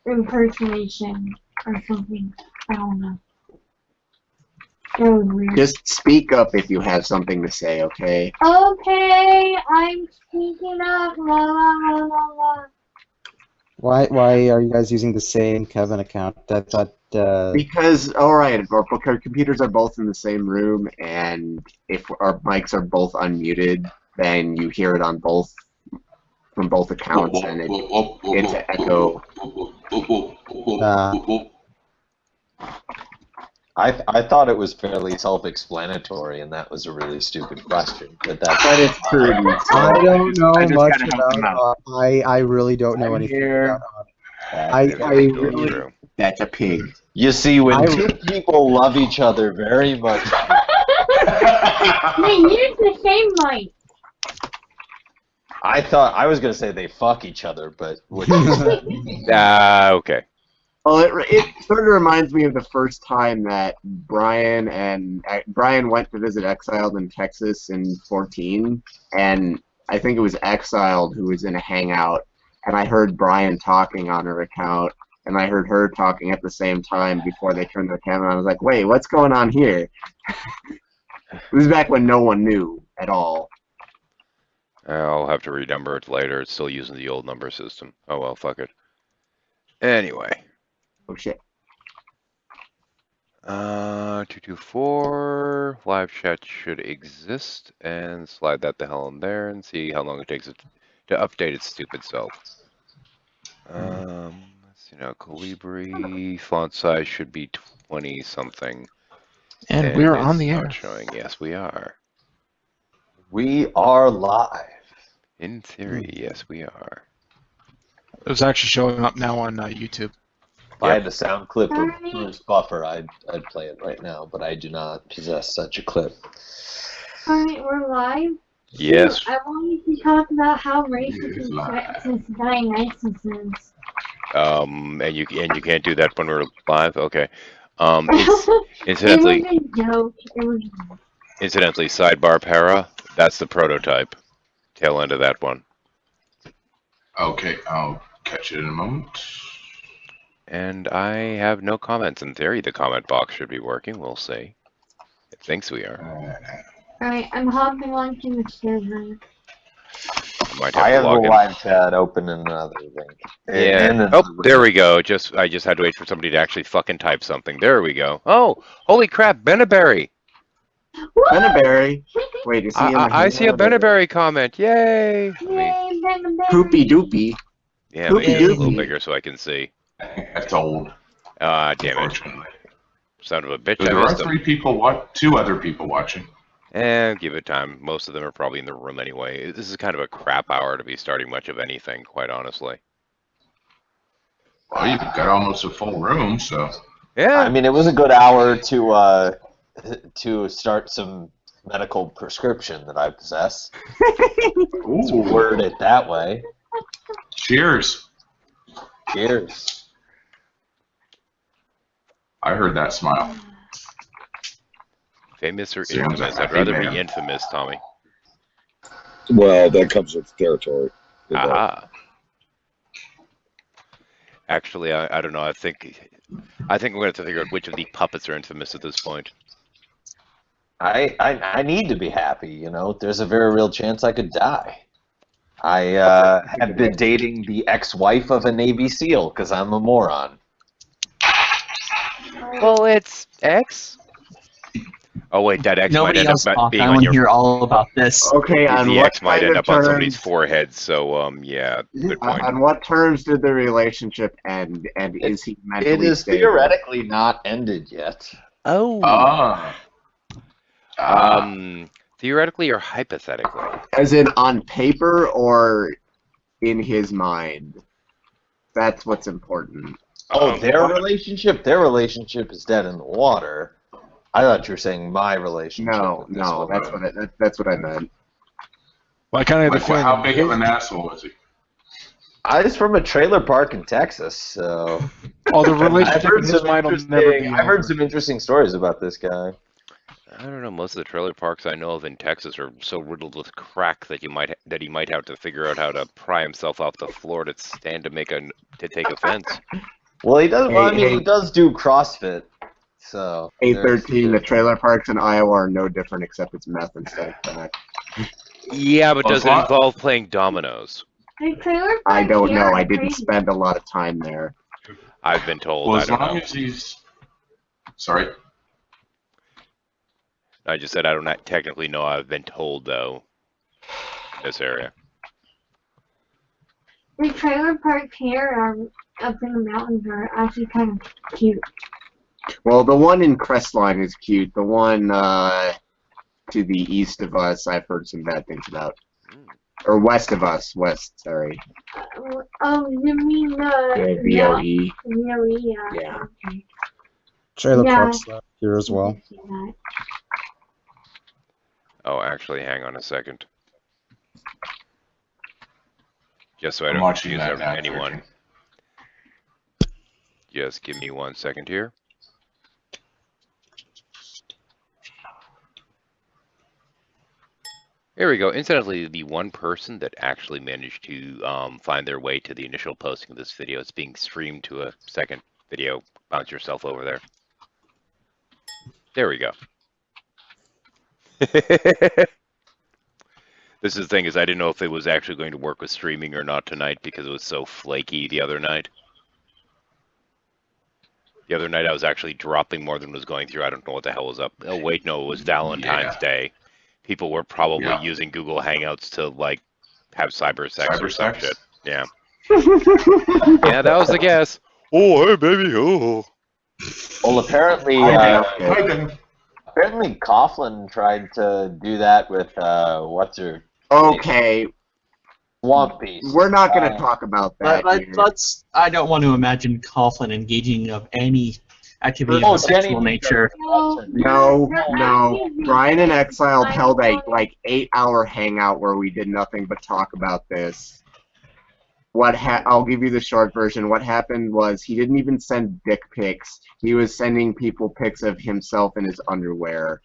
impersonation or something. I don't know. That was weird. Just speak up if you have something to say, okay? Okay, I'm speaking up. La la la la la. Why are you guys using the same Kevin account? I thought. Because, alright, our computers are both in the same room, and if our mics are both unmuted, then you hear it on both, from both accounts, and it's an echo. I thought it was fairly self-explanatory, and that was a really stupid question. But it's prudent. I don't know I just much gotta help him about. I really don't know anything about. That's a pig. You see, when two people love each other very much, They use the same mic. I thought I was gonna say they fuck each other, but what you said. Okay. Well, it sort of reminds me of the first time that Brian went to visit Exiled in Texas in 14, and I think it was Exiled who was in a hangout, and I heard Brian talking on her account, and I heard her talking at the same time before they turned their camera on. I was like, wait, what's going on here? It was back when no one knew at all. I'll have to renumber it later. It's still using the old number system. Oh well, fuck it. Anyway. Oh shit. 224 live chat should exist, and slide that the hell in there and see how long it takes it to update its stupid self. Let's see now, Calibri font size should be 20 something. And we're on the air. Showing. Yes, we are. We are live. In theory, yes, we are. It was actually showing up now on YouTube. If I had a sound clip of Bruce Buffer, I'd play it right now, but I do not possess such a clip. Alright, we're live. Yes. I wanted to talk about how racist and sexist Dionysus is. And you can't do that when we're live. Okay. Incidentally, Incidentally, sidebar para. That's the prototype. Tail end of that one. Okay, I'll catch it in a moment. And I have no comments. In theory, the comment box should be working. We'll see. It thinks we are. Alright, I'm hopping onto the server. I have the live chat open in another link. Yeah. Oh, there we go. I just had to wait for somebody to actually fucking type something. There we go. Oh, holy crap, Benaberry. Benaberry? Wait, is he in the I see a Benaberry comment. Yay! Yay, Benaberry. Poopy doopy. Yeah, make it a little bigger so I can see. That's old. Damn it. Son of a bitch. There are two other people watching. Give it time. Most of them are probably in the room anyway. This is kind of a crap hour to be starting much of anything, quite honestly. Well, you've got almost a full room, so... Yeah. I mean, it was a good hour to start some medical prescription that I possess. Let's word it that way. Cheers. Cheers. I heard that smile. Famous or infamous? I'd rather be infamous, Tommy. Well, that comes with territory. Aha. Actually, I don't know. I think we're going to have to figure out which of the puppets are infamous at this point. I need to be happy, you know. There's a very real chance I could die. I have been dating the ex-wife of a Navy SEAL because I'm a moron. Well, it's X. Oh wait, that X Nobody might end up being I on want to your. hear all about this. Okay, on the what X might kind end of up on somebody's terms- forehead. So yeah, good point. On what terms did the relationship end, and is he mentally It is stable? theoretically not ended yet. Oh. Theoretically or hypothetically? As in on paper or in his mind? That's what's important. Oh, their relationship? Their relationship is dead in the water. I thought you were saying my relationship. No, that's what I meant. Well, I kind of had the feeling. How big of an asshole is he? I was from a trailer park in Texas, so. Oh, the relationship in his mind will never be I've heard over. some interesting stories about this guy. I don't know. Most of the trailer parks I know of in Texas are so riddled with crack that he might have to figure out how to pry himself off the floor to stand to take offense. Well, he does. Well, I mean, Hey. he does do CrossFit. So there's- 813, the trailer parks in Iowa are no different except it's meth instead of crack. Yeah, but Well, does it involve playing dominoes? The trailer I parks don't here know. are I didn't crazy. spend a lot of time there. I've been told. Well, I as don't long know. as he's. Sorry. I just said I don't technically know. I've been told though. In this area. The trailer parks here are up in the mountains are actually kind of cute. Well, the one in Crestline is cute. The one to the east of us, I've heard some bad things about. Or west of us. West, sorry. You mean the VOE. VOE, yeah. Yeah. Okay. Trailer Yeah. parks here as well. I can see that. Oh, actually, hang on a second. Just so I I'm don't watching confuse that now. anyone. Just give me 1 second here. Here we go. Incidentally, the one person that actually managed to find their way to the initial posting of this video, it's being streamed to a second video. Bounce yourself over there. There we go. This is the thing is I didn't know if it was actually going to work with streaming or not tonight because it was so flaky the other night. The other night I was actually dropping more than was going through. I don't know what the hell was up. Oh wait, no, it was Valentine's Day. People were probably using Google Hangouts to like have cyber sex or some shit. Yeah. Yeah, that was the guess. Oh, hey baby. Oh. Well, apparently, apparently Coughlin tried to do that with what's her Okay, Swamp Beast. we're not going to talk about that here. Let's. I don't want to imagine Coughlin engaging of any activity of a sexual nature. No. Brian and Exiled held a like 8-hour hangout where we did nothing but talk about this. I'll give you the short version. What happened was he didn't even send dick pics. He was sending people pics of himself in his underwear.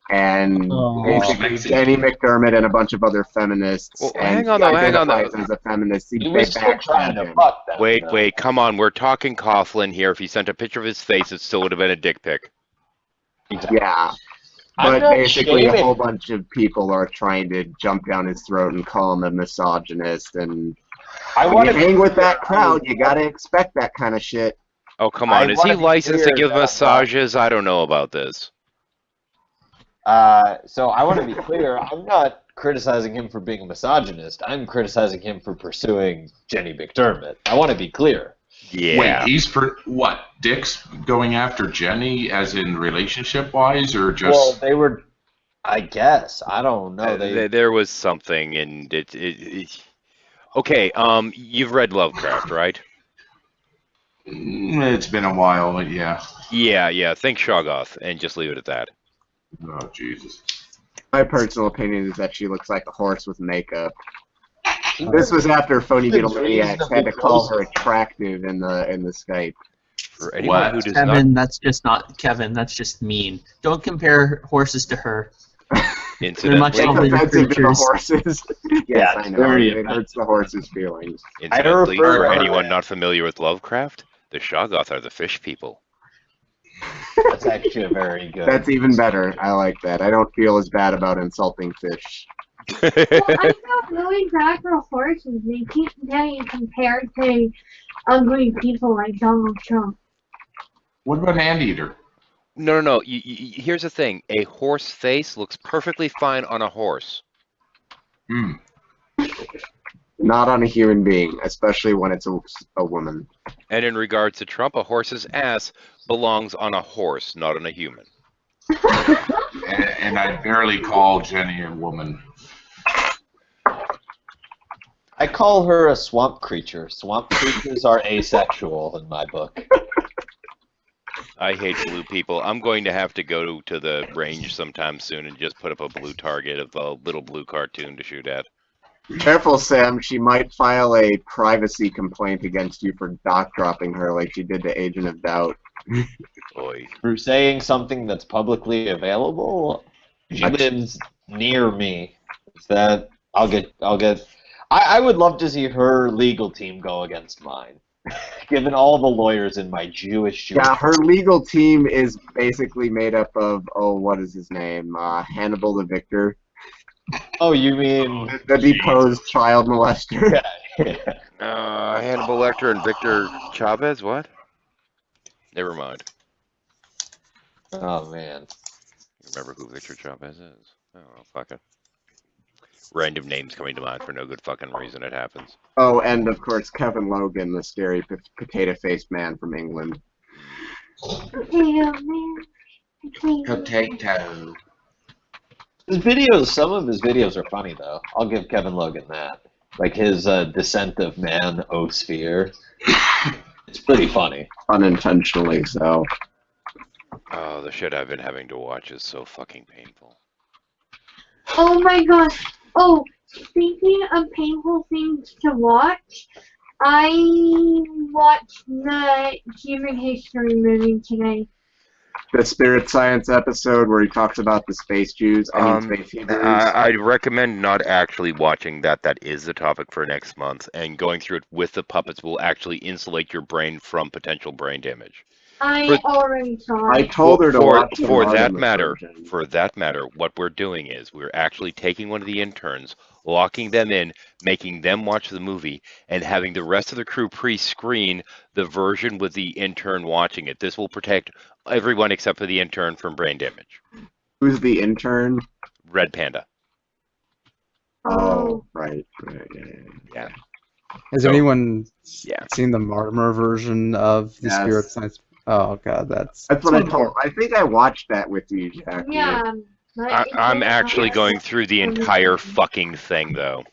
And basically Jenny McDermott and a bunch of other feminists. Well, and hang on though. as a feminist. He was still trying to fuck them. Wait, come on. We're talking Coughlin here. If he sent a picture of his face, it still would have been a dick pic. Yeah. I'm But not basically a shaming- whole bunch of people are trying to jump down his throat and call him a misogynist. And when you hang with that crowd, you gotta expect that kind of shit. Oh, come on. Is he licensed to give massages? I don't know about this. So I want to be clear. I'm not criticizing him for being a misogynist. I'm criticizing him for pursuing Jenny McDermott. I want to be clear. Yeah. Wait, he's for what? Dick's going after Jenny, as in relationship-wise, or just? Well, they were. I guess I don't know. There was something, and okay. You've read Lovecraft, right? It's been a while, but yeah. Yeah. Think Shoggoth, and just leave it at that. Oh Jesus. My personal opinion is that she looks like a horse with makeup. This was after Phony Beatlemaniacs had to call her attractive in the Skype. For anyone who does not, Kevin, that's just not Kevin. That's just mean. Don't compare horses to her. They're much It's older offensive to the creatures. horses. Yes, I know. It hurts the horses' feelings. incidentally, for anyone not familiar with Lovecraft, the Shoggoth are the fish people. That's actually very good. That's even better. I like that. I don't feel as bad about insulting fish. Well, I feel really bad for horses. They keep getting compared to ugly people like Donald Trump. What about Anteater? No. Here's the thing. A horse face looks perfectly fine on a horse. Hmm. Not on a human being, especially when it's a woman. And in regards to Trump, a horse's ass belongs on a horse, not on a human. And I barely call Jenny a woman. I call her a swamp creature. Swamp creatures are asexual in my book. I hate blue people. I'm going to have to go to the range sometime soon and just put up a blue target of a little blue cartoon to shoot at. Careful, Sam. She might file a privacy complaint against you for dock dropping her like she did to Agent of Doubt. Oi. through saying something that's publicly available. She lives near me. Is that I'll get. I would love to see her legal team go against mine, given all the lawyers in my Jewish. Yeah, her legal team is basically made up of, oh, what is his name? Hannibal the Victor. Oh, you mean The deposed child molester. Hannibal Lecter and Victor Chavez, what? Never mind. Oh man. You remember who Victor Chavez is? Oh, well, fuck it. Random names coming to mind for no good fucking reason. It happens. Oh, and of course Kevin Logan, the scary potato-faced man from England. Potato man. Potato. His videos, some of his videos are funny though. I'll give Kevin Logan that. Like his Descent of Man, O Sphere. It's pretty funny. Unintentionally so. Oh, the shit I've been having to watch is so fucking painful. Oh my gosh. Oh, speaking of painful things to watch, I watched the Human History movie today. The Spirit Science episode where he talks about the space Jews, space Hebrews. I'd recommend not actually watching that. That is the topic for next month, and going through it with the puppets will actually insulate your brain from potential brain damage. I already saw I it. told her to watch the for that Artemis matter. version. For that matter, what we're doing is we're actually taking one of the interns, locking them in, making them watch the movie, and having the rest of the crew pre-screen the version with the intern watching it. This will protect everyone except for the intern from brain damage. Who's the intern? Red Panda. Oh, right. Yeah. Has So- anyone Yeah. seen the Mortimer version of the Yes. Spirit Science? Oh god, that's That's what I told. I think I watched that with you, Jackie. Yeah. I'm actually going through the entire fucking thing, though.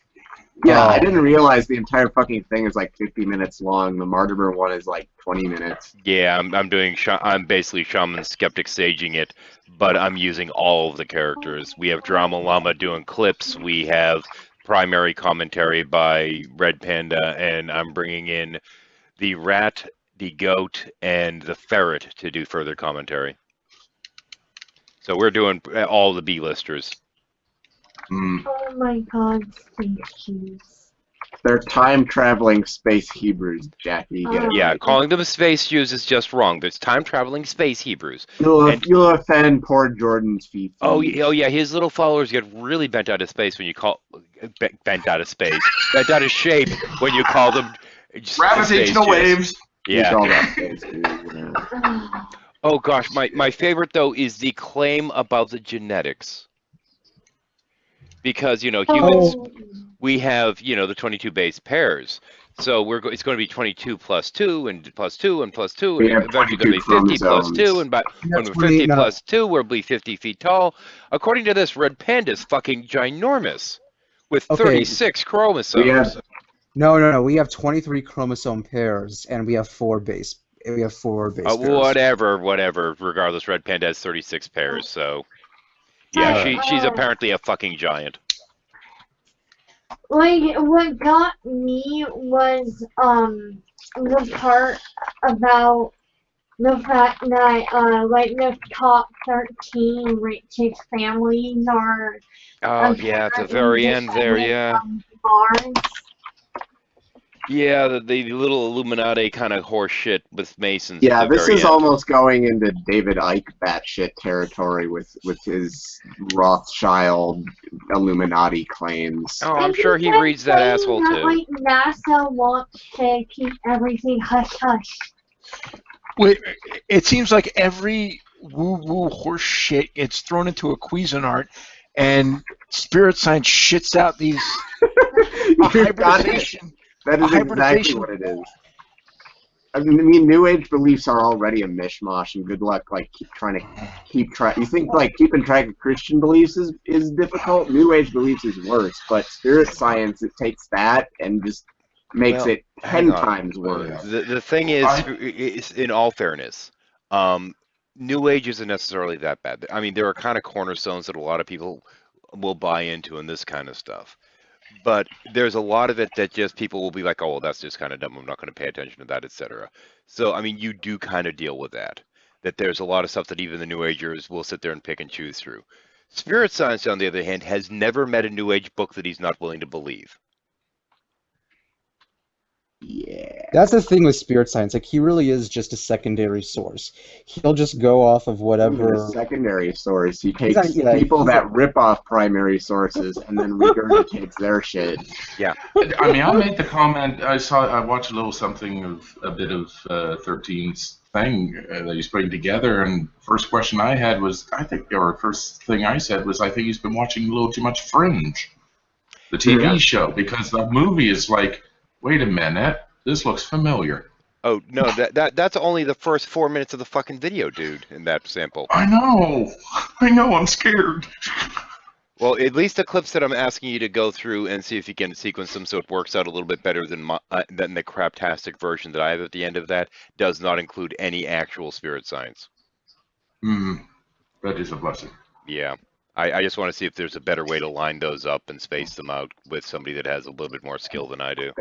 Yeah, I Oh. didn't realize the entire fucking thing is like 50 minutes long. The Martyr one is like 20 minutes. Yeah, I'm basically Shaman Skeptic saging it, but I'm using all of the characters. We have Drama Llama doing clips. We have primary commentary by Red Panda, and I'm bringing in the rat, the goat, and the ferret to do further commentary. So we're doing all the B-listers. Oh my god, space Jews. They're time-traveling space Hebrews, Jackie. Get it Yeah, right. calling them space Jews is just wrong. There's time-traveling space Hebrews. You'll offend poor Jordan's feet. Oh yeah, his little followers get really bent out of space when you call bent out of space, bent out of shape when you call them Gravitational space waves. Yeah. All that space Jews, yeah. Oh gosh, my favorite though is the claim about the genetics. Because humans, we have the 22 base pairs. So it's going to be 22 plus 2 and plus 2 and plus 2, We and have eventually going to be 50 plus 2, and when we're 50 plus 2, we'll be 50 feet tall. According to this, Red Panda is fucking ginormous, with 36 chromosomes. No. We have 23 chromosome pairs, and we have 4 base. We have 4 base pairs. Whatever. Regardless, Red Panda has 36 pairs. So, yeah, she's apparently a fucking giant. Like, what got me was, the part about the fact that, like, the top 13 richest families are... Oh, yeah, at the very end there, yeah. Mars. Yeah, the little Illuminati kind of horse shit with Masons. Yeah, at the this very is end. almost going into David Icke batshit territory with his Rothschild Illuminati claims. Oh, I'm sure he reads that asshole that, too. like, NASA wants to keep everything hush-hush. Wait, it seems like every woo-woo horse shit gets thrown into a Cuisinart, and Spirit Science shits out these hybridization. That is exactly what it is. I mean, New Age beliefs are already a mishmash, and good luck, like, keep track. You think, like, keeping track of Christian beliefs is difficult? New Age beliefs is worse, but Spirit Science, it takes that and just makes it 10 times worse. The thing is, in all fairness, New Age isn't necessarily that bad. I mean, there are kind of cornerstones that a lot of people will buy into in this kind of stuff. But there's a lot of it that just people will be like, oh, well, that's just kind of dumb. I'm not going to pay attention to that, etc. So, I mean, you do kind of deal with that. that there's a lot of stuff that even the New Agers will sit there and pick and choose through. Spirit Science, on the other hand, has never met a New Age book that he's not willing to believe. Yeah. That's the thing with spirit science. Like, he really is just a secondary source. He'll just go off of A whatever. secondary source. He He's takes not- yeah, people he's that rip off primary sources and then regurgitates their shit. Yeah. I mean, I made the comment. I watched a little something of a bit of 13's thing that he's putting together, and first question I had was, first thing I said was, I think he's been watching a little too much Fringe, the TV show, because the movie is like, wait a minute, this looks familiar. Oh no, that's only the first 4 minutes of the fucking video, dude. In that sample. I know, I'm scared. Well, at least the clips that I'm asking you to go through and see if you can sequence them so it works out a little bit better than the craptastic version that I have at the end of that does not include any actual spirit science. That is a blessing. Yeah. I just want to see if there's a better way to line those up and space them out with somebody that has a little bit more skill than I do.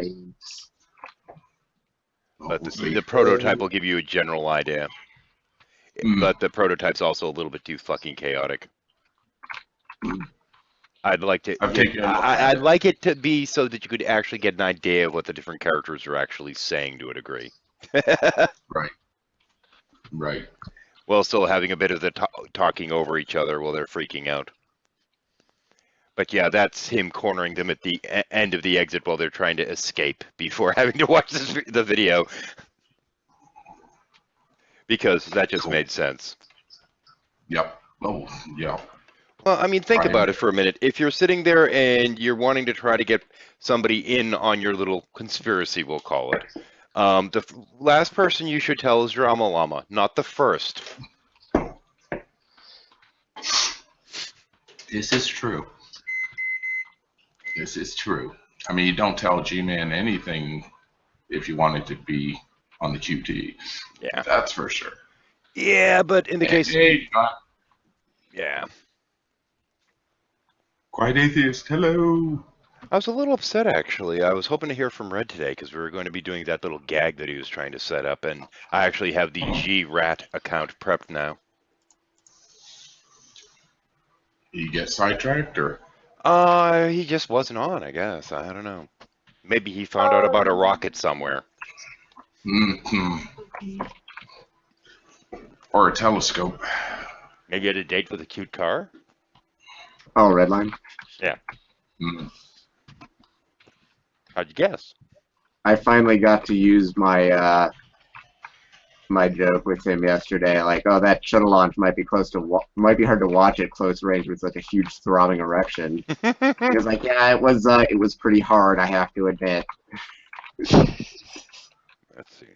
But the prototype will give you a general idea. But the prototype's also a little bit too fucking chaotic. I'd like to. I'd like it to be so that you could actually get an idea of what the different characters are actually saying to a degree. Right. While still having a bit of the talking over each other while they're freaking out. But yeah, that's him cornering them at the end of the exit while they're trying to escape before having to watch the video. Because that just made sense. Yep. Oh, yeah. Well, I mean, think about it for a minute. If you're sitting there and you're wanting to try to get somebody in on your little conspiracy, we'll call it, the last person you should tell is your Rama Lama, not the first. This is true. This is true. I mean, you don't tell G-Man anything if you want it to be on the QT. Yeah. That's for sure. Yeah, but in the case... Yeah. Quiet Atheist, hello. I was a little upset, actually. I was hoping to hear from Red today because we were going to be doing that little gag that he was trying to set up, and I actually have the G-Rat account prepped now. You get sidetracked, or? He just wasn't on, I guess. I don't know. Maybe he found out about a rocket somewhere. Or a telescope. Maybe had a date with a cute car? Oh, Redline? Yeah. How'd you guess? I finally got to use my my joke with him yesterday. Like, oh, that shuttle launch might be hard to watch at close range with such a huge throbbing erection. He was like, yeah, it was pretty hard, I have to admit. Let's see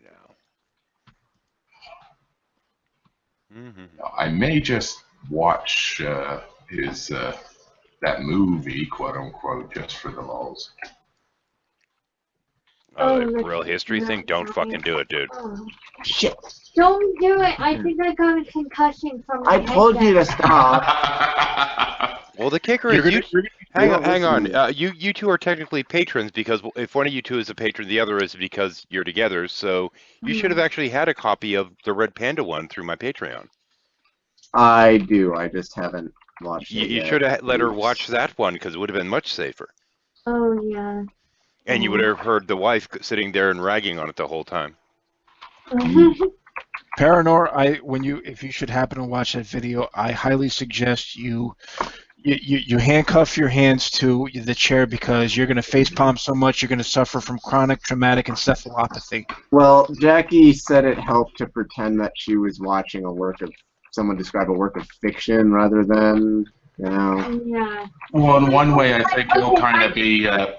now. I may just watch his that movie, quote unquote, just for the lulz. The real history thing? Don't fucking do it, dude. Shit. Don't do it. I think I got a concussion from my I told you to stop. Well, the kicker is hang on. You two are technically patrons because if one of you two is a patron, the other is because you're together. So you should have actually had a copy of the Red Panda one through my Patreon. I do. I just haven't watched it You yet. should have let her watch that one because it would have been much safer. Oh, yeah. And you would have heard the wife sitting there and ragging on it the whole time. Paranor, if you should happen to watch that video, I highly suggest you handcuff your hands to the chair because you're going to facepalm so much you're going to suffer from chronic traumatic encephalopathy. Well, Jackie said it helped to pretend that she was watching someone describe a work of fiction rather than, Yeah. Well, in one way, I think it'll kind of be a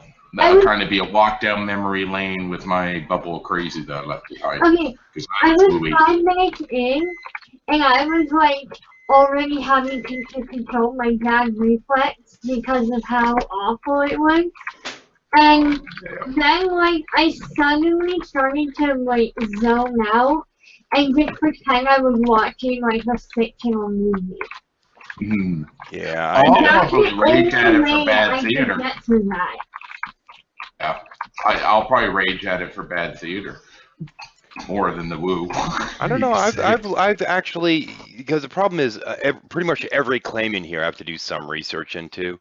walk down memory lane with my bubble of crazy that I left behind. Okay, I was 5 minutes in, and I was like already having to control my dad's reflex because of how awful it was. And then like I suddenly started to like zone out and just pretend I was watching like a fictional movie. Yeah, I probably rage at it for bad theater. Yeah, I'll probably rage at it for bad theater. more than the woo. I don't know. I've actually, because the problem is pretty much every claim in here I have to do some research into,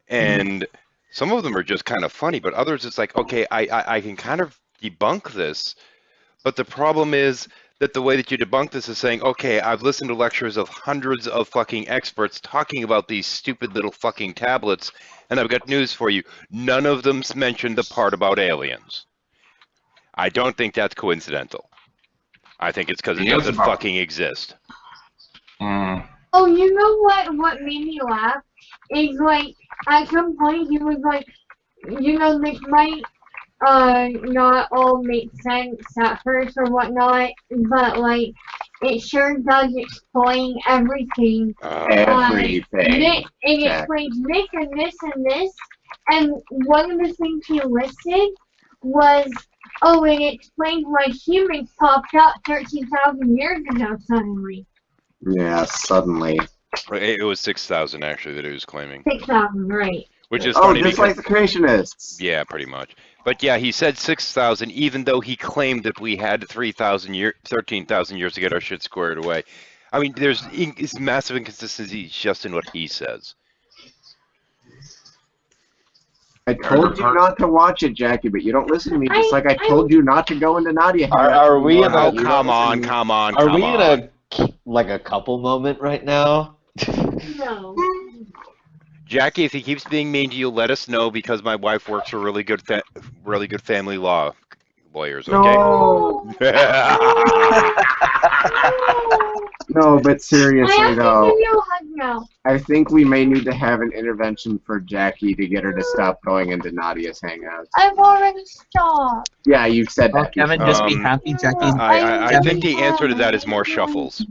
and some of them are just kind of funny, but others it's like, okay, I can kind of debunk this, but the problem is that the way that you debunk this is saying, okay, I've listened to lectures of hundreds of fucking experts talking about these stupid little fucking tablets, and I've got news for you. None of them mentioned the part about aliens. I don't think that's coincidental. I think it's because it doesn't fucking exist. Oh, you know what made me laugh? Is like, at some point he was like, you know, this might not all make sense at first or whatnot, but like, it sure does explain everything. Everything. It explains this and this and this, and one of the things he listed was, oh, it explains why humans popped up 13,000 years ago suddenly. Yeah, suddenly. It was 6,000 actually that he was claiming. 6,000, right. Which is funny just like the creationists. Yeah, pretty much. But yeah, he said 6,000, even though he claimed that we had 13,000 years to get our shit squared away. I mean, there's massive inconsistencies just in what he says. I told you not to watch it, Jackie, but you don't listen to me. Just like I told you not to go into Nadia. Are we in Oh, come on. Are we in a couple moment right now? No. Jackie, if he keeps being mean to you, let us know because my wife works for really good family law lawyers. Okay. No, but seriously though, now. I think we may need to have an intervention for Jackie to get her to stop going into Nadia's hangouts. I've already stopped. Yeah, you've said that. Kevin, just be happy, Jackie. I think the answer to that is more shuffles.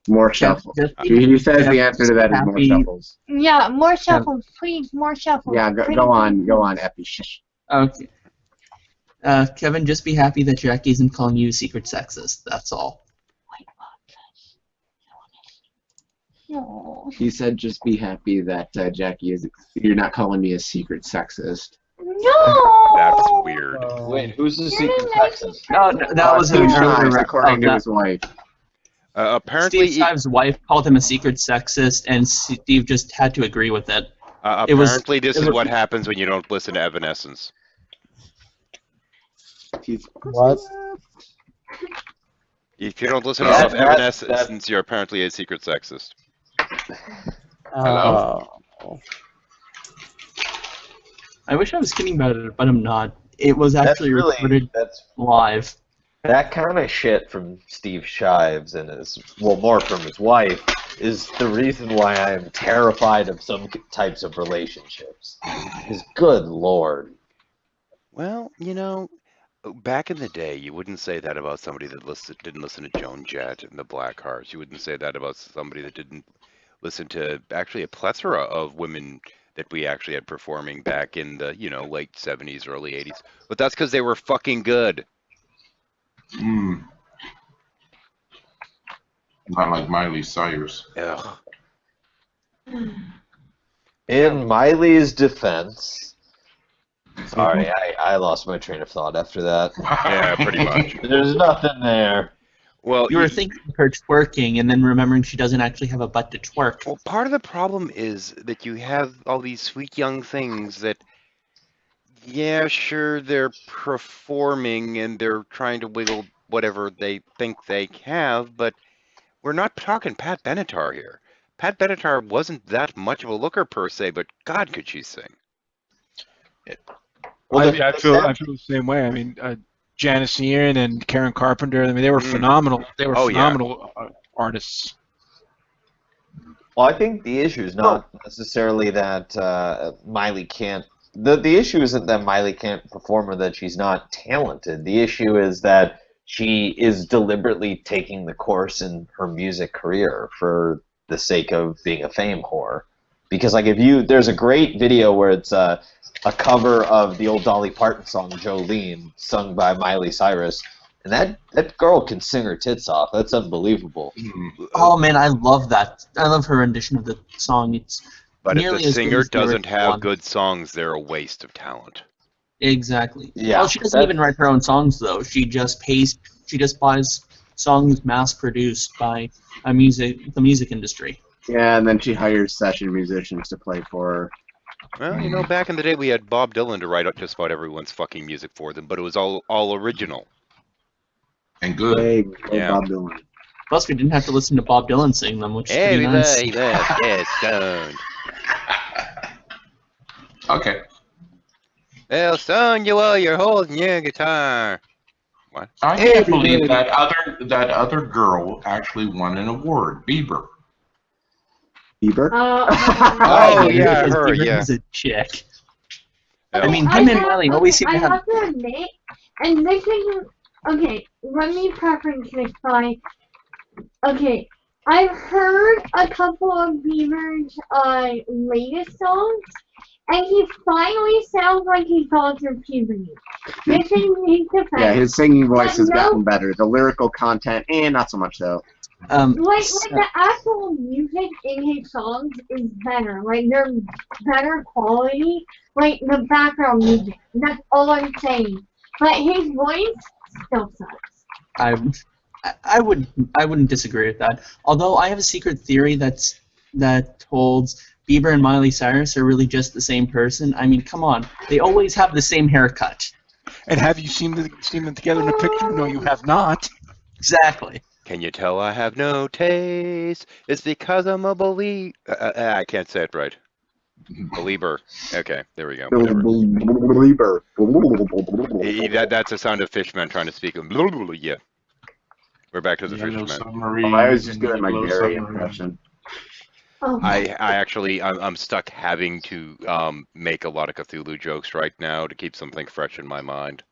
More shuffles. He says the answer to that is more shuffles. Yeah, more shuffles, please, more shuffles. Yeah, go on, Epi. Shh. Okay. Kevin, just be happy that Jackie isn't calling you a secret sexist. That's all. No. He said, "Just be happy that Jackie is. You're not calling me a secret sexist." No. That's weird. Wait, who's the secret sexist? No, that was an earlier according to his wife. Apparently, Steve Shive's wife called him a secret sexist, and Steve just had to agree with it. Apparently, this is what happens when you don't listen to Evanescence. What? If you don't listen to enough Evanescence, you're apparently a secret sexist. Hello? I wish I was kidding about it, but I'm not. It was actually recorded live. That kind of shit from Steve Shives and more from his wife, is the reason why I'm terrified of some types of relationships. Because good lord. Well, you know, back in the day, you wouldn't say that about somebody that didn't listen to Joan Jett and the Blackhearts. You wouldn't say that about somebody that didn't listen to actually a plethora of women that we actually had performing back in the, late 70s, early 80s. But that's because they were fucking good. Not like Miley Cyrus. Ugh. In Miley's defense... Sorry, I lost my train of thought after that. Yeah, pretty much. There's nothing there. Well, you were thinking of her twerking and then remembering she doesn't actually have a butt to twerk. Well, part of the problem is that you have all these sweet young things that, yeah, sure, they're performing and they're trying to wiggle whatever they think they have, but we're not talking Pat Benatar here. Pat Benatar wasn't that much of a looker per se, but God, could she sing. Well, I feel the same way. I mean, Janice Ian and Karen Carpenter. I mean, they were phenomenal. They were phenomenal artists. Well, I think the issue is not necessarily that Miley can't. The issue isn't that Miley can't perform or that she's not talented. The issue is that she is deliberately taking the course in her music career for the sake of being a fame whore. Because there's a great video where it's a cover of the old Dolly Parton song Jolene, sung by Miley Cyrus, and that girl can sing her tits off. That's unbelievable. Oh man, I love that. I love her rendition of the song. It's but if nearly the as good singer as the doesn't original have one. good songs, they're a waste of talent. Exactly. Yeah, Well, she doesn't even write her own songs though. She just buys songs mass produced by the music industry. Yeah, and then she hires session musicians to play for her. Well, you know, back in the day, we had Bob Dylan to write up just about everyone's fucking music for them, but it was all original. And good. Hey, Yeah. Bob Dylan. Plus, we didn't have to listen to Bob Dylan sing them, which is pretty nice. Everybody must get stoned. Okay. They'll stone you while you're holding your guitar. What? I can't believe that other girl actually won an award. Bieber. Bieber? Oh, yeah, because her, Bieber yeah. is a chick. Yeah. I mean, him and Miley always seem to I have. have to admit, and this is okay. Let me preference this by okay. I've heard a couple of Bieber's latest songs, and he finally sounds like he's gone through puberty. This is his defense. Yeah, his singing voice has no- gotten better. The lyrical content, not so much though. Like the actual music in his songs is better. Like they're better quality. Like the background music. That's all I'm saying. But his voice still sucks. I wouldn't disagree with that. Although I have a secret theory that holds Bieber and Miley Cyrus are really just the same person. I mean, come on, they always have the same haircut. And have you seen them together in a picture? No, you have not. Exactly. Can you tell I have no taste? It's because I'm a believer. I can't say it right. Belieber. Okay, there we go. Whatever. Belieber. That's the sound of fishmen trying to speak. Yeah. We're back to the Yellow fisherman. submarine. I was just doing my Yellow Gary submarine. impression. Oh, I'm stuck having to make a lot of Cthulhu jokes right now to keep something fresh in my mind.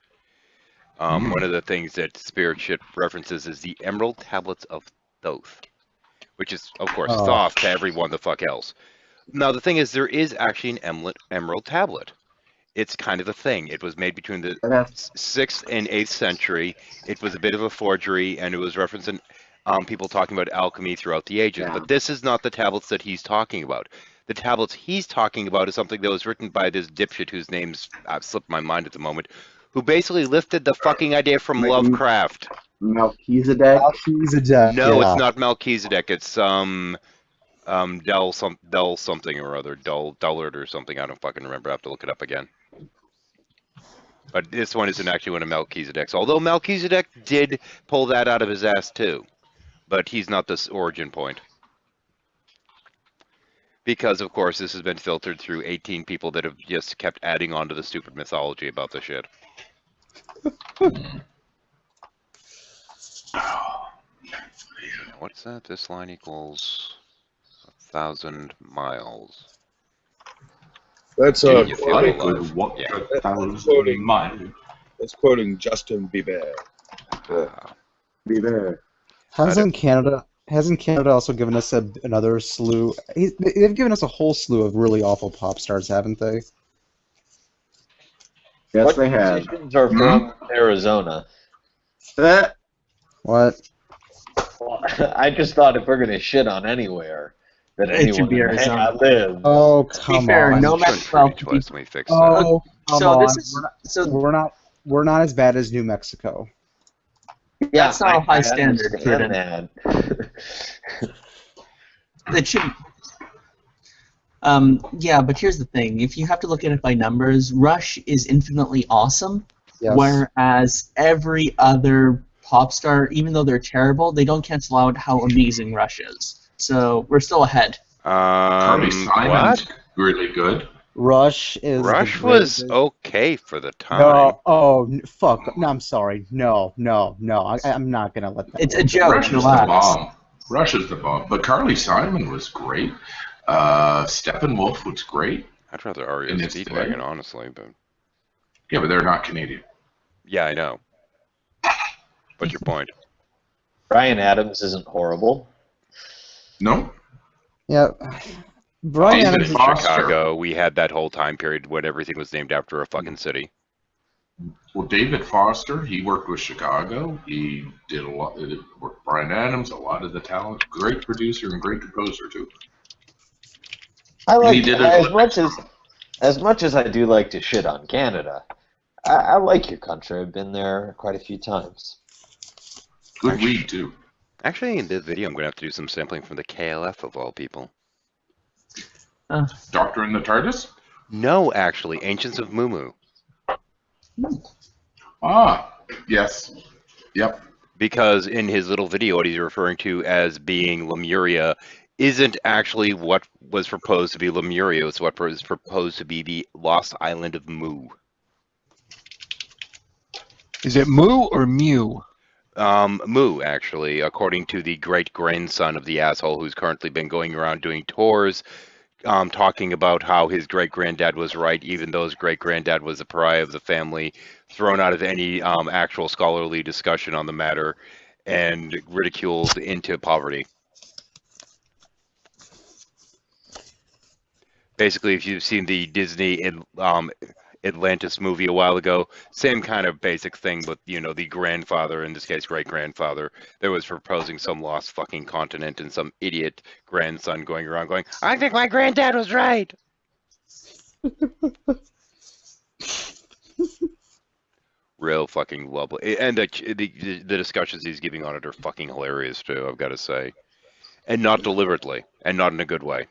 One of the things that Spirit Ship references is the Emerald Tablets of Thoth, which is, of course, Thoth to everyone the fuck else. Now, the thing is, there is actually an Emerald Tablet. It's kind of a thing. It was made between the 6th and 8th century. It was a bit of a forgery, and it was referencing people talking about alchemy throughout the ages. Yeah. But this is not the tablets that he's talking about. The tablets he's talking about is something that was written by this dipshit whose name's slipped my mind at the moment, who basically lifted the fucking idea from Lovecraft. Melchizedek? Melchizedek. No, yeah. it's not Melchizedek. It's Del something or other, Dullard or something. I don't fucking remember. I have to look it up again. But this one isn't actually one of Melchizedek's. Although Melchizedek did pull that out of his ass too, but he's not this origin point. Because, of course, this has been filtered through 18 people that have just kept adding on to the stupid mythology about the shit. What's that? This line equals 1,000 miles. That's You feel I the could love. walk Yeah. 1,000 miles. That's quoting Justin Bieber. Bieber. Hasn't Canada also given us another slew? They've given us a whole slew of really awful pop stars, haven't they? Yes, What they have. musicians are from Arizona? What? Well, I just thought if we're gonna shit on anywhere, that It should anyone be in Arizona. Hang lives. Oh, To be come fair, on. no Let's matter turn well, pretty twice, let me fix that. Oh, come so on. this is so We're not as bad as New Mexico. Yeah, that's not a high standard, understand Jordan. that. It should. Yeah, but here's the thing: if you have to look at it by numbers, Rush is infinitely awesome, Yes. whereas every other pop star, even though they're terrible, they don't cancel out how amazing Rush is. So we're still ahead. Carly Simon's What? really good. Rush is. Rush was okay for the time. No. Oh, fuck. No, I'm sorry. No. I'm not gonna let that. It's a joke. Rush is the Relax. bomb. Rush is the bomb. But Carly Simon was great. Steppenwolf was great. I'd rather REO And it's Speedwagon, dead. honestly, but Yeah, but they're not Canadian. yeah, I know. What's your point? Brian Adams isn't horrible. No? Yeah. Brian David Adams. In Foster. Chicago, we had that whole time period when everything was named after a fucking city. Well, David Foster, he worked with Chicago. He did a lot. Worked with Brian Adams, a lot of the talent. Great producer and great composer too. I And he like did it as much as I do like to shit on Canada. I like your country. I've been there quite a few times. Good weed too. Actually, in this video, I'm going to have to do some sampling from the KLF of all people. Doctor in the TARDIS? No, actually, Ancients of Mumu. Ah, yes. Yep. Because in his little video, what he's referring to as being Lemuria isn't actually what was proposed to be Lemuria. It's what was proposed to be the Lost Island of Mu. Is it Moo or Mew? Mu, actually, according to the great-grandson of the asshole who's currently been going around doing tours, talking about how his great-granddad was right, even though his great-granddad was a pariah of the family, thrown out of any actual scholarly discussion on the matter, and ridiculed into poverty. Basically, if you've seen the Disney Atlantis movie a while ago, same kind of basic thing, but the grandfather, in this case great-grandfather, that was proposing some lost fucking continent, and some idiot grandson going around going, I think my granddad was right! Real fucking lovely. And the discussions he's giving on it are fucking hilarious too, I've got to say. And not deliberately, and not in a good way.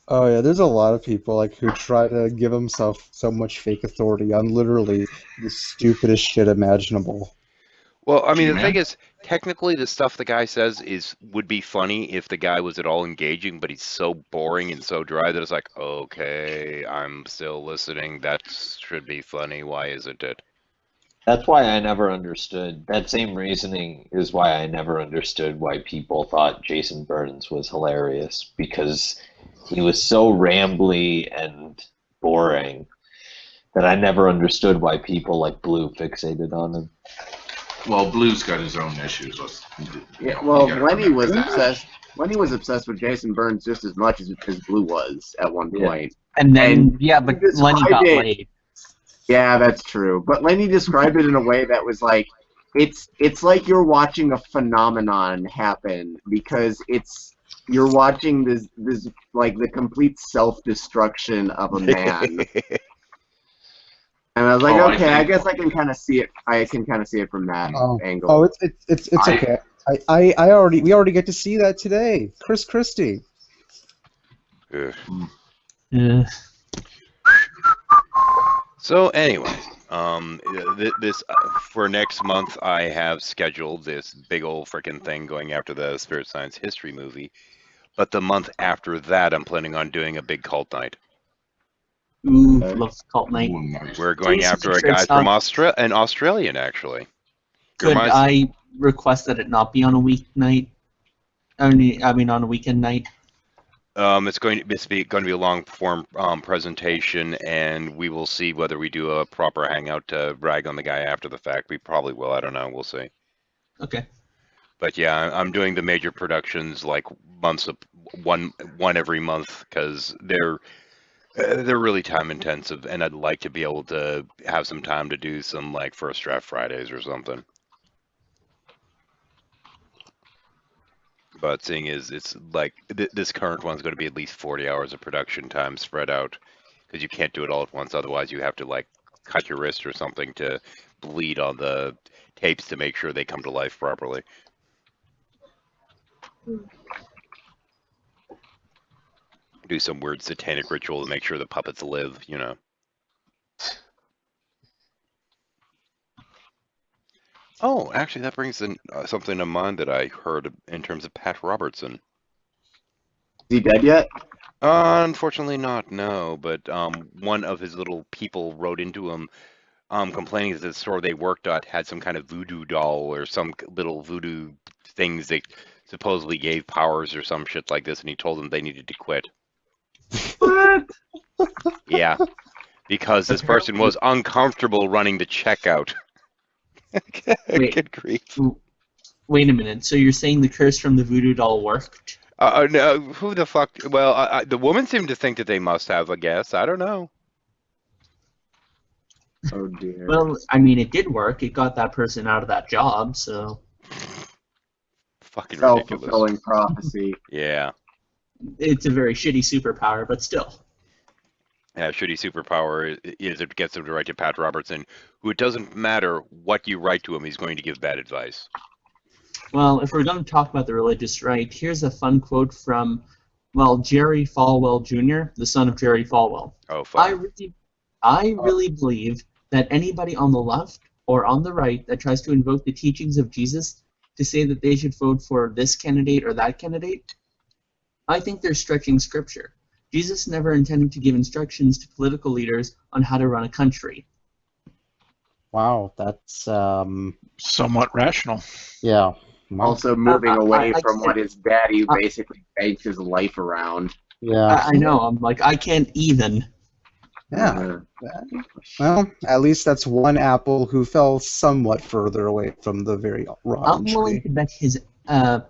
Oh yeah, there's a lot of people who try to give himself so much fake authority on literally the stupidest shit imaginable. Well, I mean, the G-Man? thing is, technically, the stuff the guy says would be funny if the guy was at all engaging, but he's so boring and so dry that it's like, okay, I'm still listening. That should be funny. Why isn't it? That's why I never understood. That same reasoning is why I never understood why people thought Jason Burns was hilarious, because he was so rambly and boring that I never understood why people like Blue fixated on him. Well, Blue's got his own issues. Yeah, well, you gotta Lenny remember was that. obsessed. Lenny was obsessed with Jason Burns just as much as Blue was at one Yeah. point. And then, And yeah, but you Lenny got described it- laid. Yeah, that's true. But Lenny described it in a way that was like, it's like you're watching a phenomenon happen, because you're watching this like the complete self-destruction of a man. And I was like, Oh, I okay, I think- guess I can kind of see it. I can kind of see it from that angle. Oh, it's okay. We already get to see that today. Chris Christie. Ugh. Yeah. So anyway, this for next month I have scheduled this big old frickin' thing going after the Spirit Science History movie, but the month after that I'm planning on doing a big cult night. Ooh, love Cult Night. Ooh, nice. We're going Please after a make sure guy it's from not- an Australian actually. Could Reminds- I request that it not be on a weeknight? I mean, on a weekend night. It's going to be a long form presentation, and we will see whether we do a proper hangout to rag on the guy after the fact. We probably will. I don't know. We'll see. Okay. But yeah, I'm doing the major productions like months of one every month, because they're really time intensive, and I'd like to be able to have some time to do some like first draft Fridays or something. But seeing is, it's like this current one's going to be at least 40 hours of production time spread out, because you can't do it all at once. Otherwise, you have to like cut your wrist or something to bleed on the tapes to make sure they come to life properly. Do some weird satanic ritual to make sure the puppets live, you know. Oh, actually, that brings in something to mind that I heard in terms of Pat Robertson. Is he dead yet? Unfortunately not, no. But one of his little people wrote into him complaining that the store they worked at had some kind of voodoo doll or some little voodoo things that supposedly gave powers or some shit like this, and he told them they needed to quit. What? Yeah, because this person was uncomfortable running the checkout. Wait. Good grief. Wait a minute. So you're saying the curse from the voodoo doll worked? No, who the fuck? Well, the woman seemed to think that they must have, I guess. I don't know. Oh dear. Well, I mean, it did work. It got that person out of that job, so Fucking ridiculous. Self-fulfilling prophecy. Yeah. it's a very shitty superpower, but still. shitty superpower is it gets him to write to Pat Robertson, who it doesn't matter what you write to him, he's going to give bad advice. Well, if we're going to talk about the religious right, here's a fun quote from, well, Jerry Falwell Jr., the son of Jerry Falwell. Oh, fun. I really believe that anybody on the left or on the right that tries to invoke the teachings of Jesus to say that they should vote for this candidate or that candidate, I think they're stretching scripture. Jesus never intended to give instructions to political leaders on how to run a country. Wow, that's Somewhat rational. yeah. Wow. Also moving away I from can't- what his daddy basically banked his life around. Yeah. I know. I'm like, I can't even. Yeah. Well, at least that's one apple who fell somewhat further away from the very I'm rotten willing tree. to bet his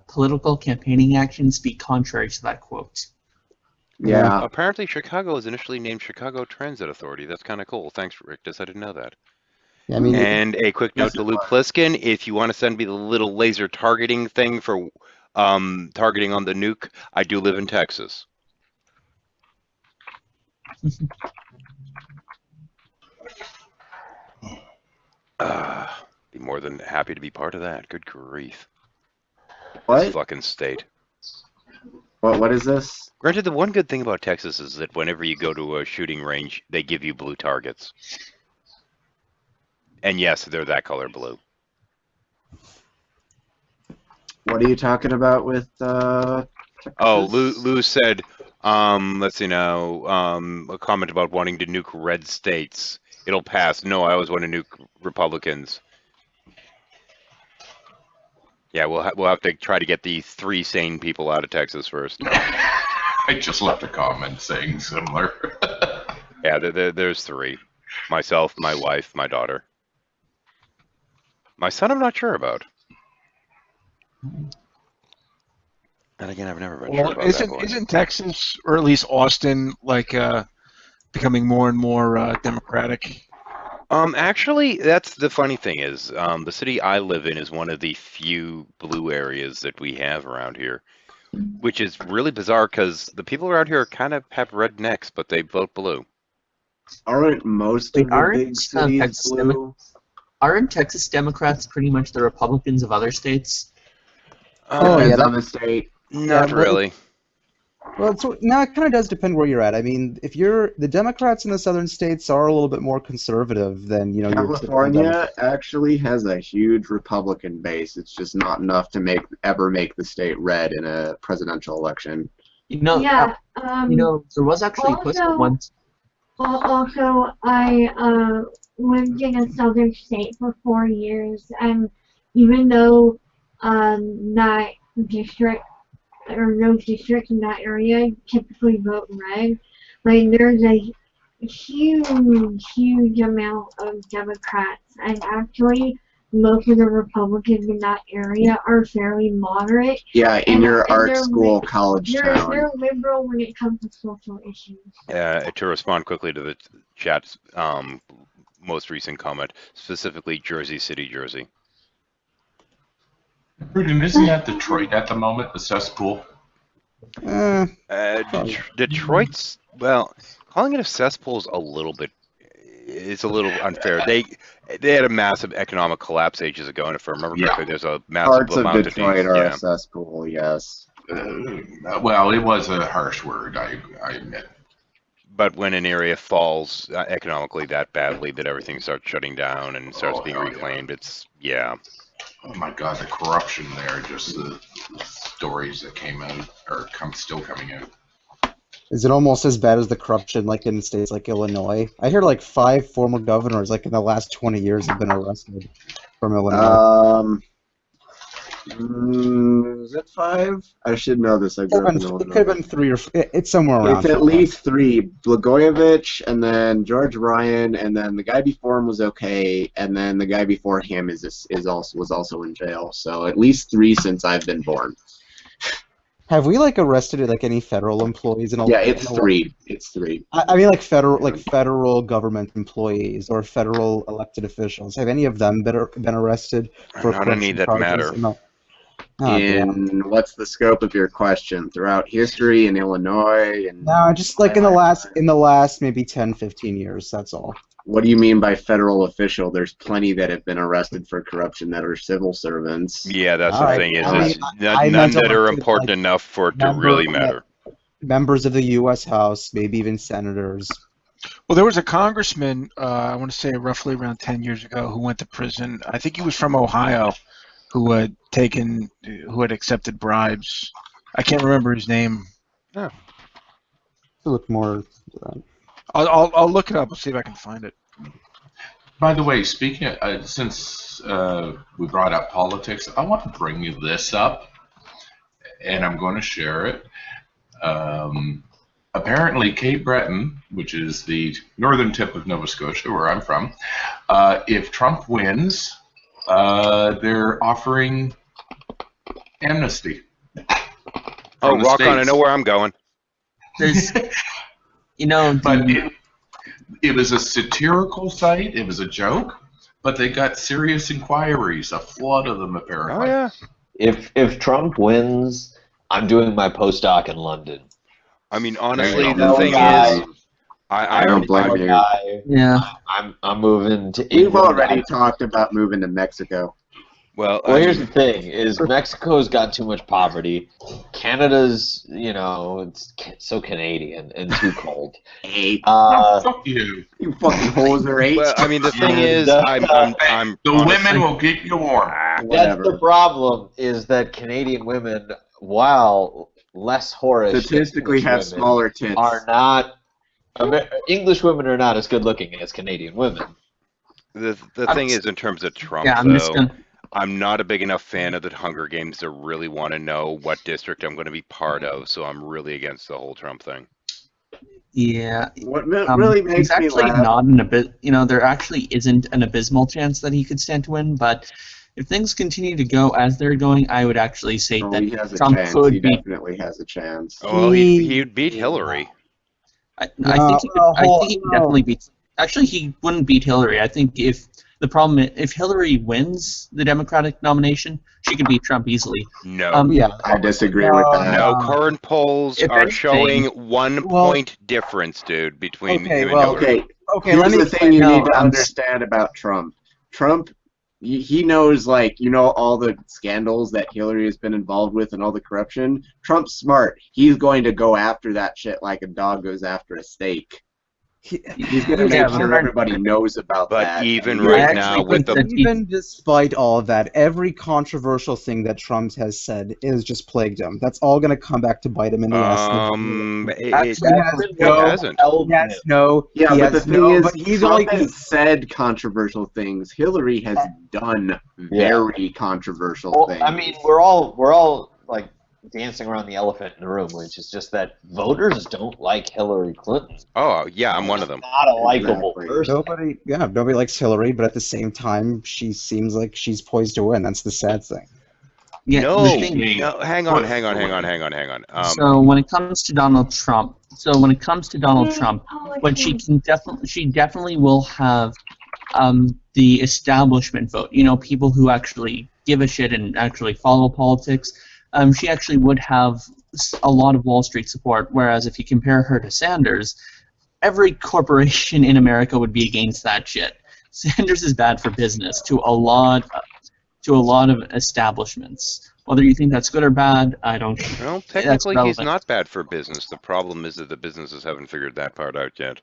political campaigning actions speak contrary to that quote. Yeah. Apparently, Chicago was initially named Chicago Transit Authority. That's kind of cool. Thanks, Rictus. I didn't know that. I mean, And a quick note Yes, to it Lou was. Pliskin, if you want to send me the little laser targeting thing for targeting on the nuke, I do live in Texas. Be more than happy to be part of that. Good grief. This What? fucking state. What is this? Granted, the one good thing about Texas is that whenever you go to a shooting range, they give you blue targets. And yes, they're that color blue. What are you talking about with Oh, Texas? Lou said, let's see now, a comment about wanting to nuke red states. It'll pass. No, I always want to nuke Republicans. Yeah, we'll have to try to get the 3 sane people out of Texas first. I just left a comment saying similar. Yeah, there's 3. Myself, my wife, my daughter. My son I'm not sure about. And again, I've never been sure Well, about that boy. isn't Texas, or at least Austin, like becoming more and more democratic? Actually, that's the funny thing is, the city I live in is one of the few blue areas that we have around here, which is really bizarre because the people around here kind of have rednecks, but they vote blue. Aren't most of the big cities Texas blue? Aren't Texas Democrats pretty much the Republicans of other states? Oh, Depends yeah, on the state. Not well, really. well, now it kind of does depend where you're at. I mean, if the Democrats in the southern states are a little bit more conservative than your typical California actually has a huge Republican base. It's just not enough to ever make the state red in a presidential election. Yeah. There was actually a push that once. Also, I lived in a southern state for 4 years, and even though that district or those districts in that area typically vote red, like there's a huge amount of Democrats, and actually most of the Republicans in that area are fairly moderate. Yeah, in your art they're school, college town. They're liberal when it comes to social issues. To respond quickly to the chat's most recent comment, specifically Jersey City, Jersey. Bruton, isn't that Detroit at the moment, the cesspool? Detroit's, well, calling it a cesspool is a little unfair. They had a massive economic collapse ages ago, and if I remember correctly, there's a massive Parts of amount Detroit of are a cesspool, yes. Well, it was a harsh word, I admit. But when an area falls economically that badly that everything starts shutting down and starts being reclaimed, it's Oh my God, the corruption there, just the stories that came out, or still coming out. Is it almost as bad as the corruption like in states like Illinois? I hear like 5 former governors like in the last 20 years have been arrested from Illinois. Is it 5? I should know this. I grew up in Illinois. It could have been 3 or 4. It's somewhere around. It's at least 3. Blagojevich, and then George Ryan, and then the guy before him was okay, and then the guy before him was also in jail. So at least 3 since I've been born. Have we like arrested like any federal employees in a Yeah, it's 3. It's 3. I mean like federal government employees or federal elected officials. Have any of them been arrested for not any that charges? matter. No. Oh, damn. In what's the scope of your question? Throughout history in Illinois and No, just like in the last maybe 10, 15 years. That's all. what do you mean by federal official? There's plenty that have been arrested for corruption that are civil servants. Yeah, that's All the right. thing. Is I mean, I none meant that are elected, important like, enough for it to member- really matter. members of the U.S. House, maybe even senators. Well, there was a congressman, I want to say roughly around 10 years ago, who went to prison. I think he was from Ohio, who had accepted bribes. I can't remember his name. To look more. I'll look it up and see if I can find it. By the way, speaking of, since we brought up politics, I want to bring you this up, and I'm going to share it. Apparently, Cape Breton, which is the northern tip of Nova Scotia, where I'm from, if Trump wins, they're offering amnesty. Oh, from the rock on! I States. know where I'm going. There's, But it was a satirical site. It was a joke, but they got serious inquiries, a flood of them apparently. Oh yeah. If Trump wins, I'm doing my postdoc in London. I mean, There honestly, you the go. thing Guy. is, I don't blame you. yeah. I'm moving to We've England. already talked about moving to Mexico. well, Well, I here's mean, the thing: is Mexico's got too much poverty. Canada's, it's so Canadian and too cold. Hey, Fuck you. you fucking hoser, H. well, I mean, the thing Yeah, is, the- I'm The honestly, women will keep you warm. That's Whatever. the problem. Is that Canadian women, while less whorish, than Statistically English have women, smaller tits. are not. English women are not as good looking as Canadian women. the I'm thing just- is, in terms of Trump, Yeah, I'm just though, gonna. I'm not a big enough fan of the Hunger Games to really want to know what district I'm going to be part of. So I'm really against the whole Trump thing. Yeah. What really makes He's me actually laugh. not an there actually isn't an abysmal chance that he could stand to win, but if things continue to go as they're going, I would actually say Oh, that he has a Trump chance. could He be. definitely has a chance. Well, he'd beat Hillary. I No, think he could, no, I think he could no. definitely beat. Actually, he wouldn't beat Hillary. I think if Hillary wins the Democratic nomination, she could beat Trump easily. No. Yeah. I disagree No, with that. No, current polls If are anything- showing 1 point difference, dude, between Okay, him and well, Hillary. Okay, let Here's me the thing you explain need to how- understand about Trump. Trump, he knows, all the scandals that Hillary has been involved with and all the corruption. Trump's smart. He's going to go after that shit like a dog goes after a steak. He's going to Yeah, make sure but- everybody knows about But that. even And right I now, actually with think the that Even despite all of that, every controversial thing that Trump has said is just plagued him. That's all going to come back to bite him in the ass. Actually, it hasn't. Yes, no. Yeah, he but the has thing no, is, but he's Trump only has said controversial things. Hillary has done very controversial Well, things. I mean, we're all like dancing around the elephant in the room, which is just that voters don't like Hillary Clinton. Oh, yeah, I'm one of them. Not a likable Exactly. person. nobody likes Hillary, but at the same time, she seems like she's poised to win. That's the sad thing. Yeah, No, the thing- no, hang on. So when it comes to Donald Trump, what she definitely will have the establishment vote. People who actually give a shit and actually follow politics. She actually would have a lot of Wall Street support. Whereas if you compare her to Sanders, every corporation in America would be against that shit. Sanders is bad for business to a lot of establishments. Whether you think that's good or bad, I don't. Well, That's technically, he's relevant. not bad for business. The problem is that the businesses haven't figured that part out yet.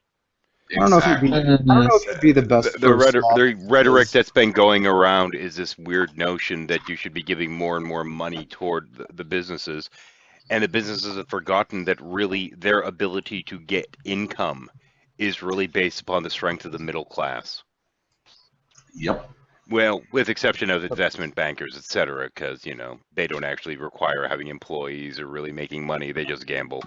I don't know if he'd be the best. The first law. rhetoric that's been going around is this weird notion that you should be giving more and more money toward the businesses, and the businesses have forgotten that really their ability to get income is really based upon the strength of the middle class. Yep. Well, with exception of investment bankers, etc., because they don't actually require having employees or really making money; they just gamble.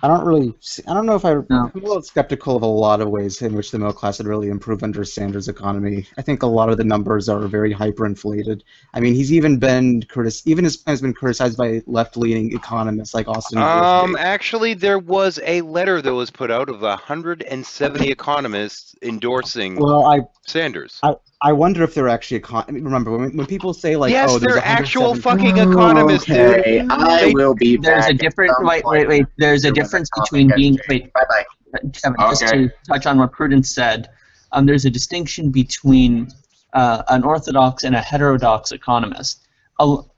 I don't know if I'm No. a little skeptical of a lot of ways in which the middle class would really improve under Sanders' economy. I think a lot of the numbers are very hyperinflated. I mean, he's even been has been criticized by left-leaning economists like Austin. Actually, there was a letter that was put out of 170 economists endorsing Well, Sanders. I wonder if they're actually I mean, remember when people say like, Yes, oh, there's they're actual 170. fucking economists, dude. Okay, I They- will be There's back a different at some point wait. There's a when the difference topic between has being changed. Bye-bye. Kevin, just Okay. to touch on what Prudence said, there's a distinction between an orthodox and a heterodox economist.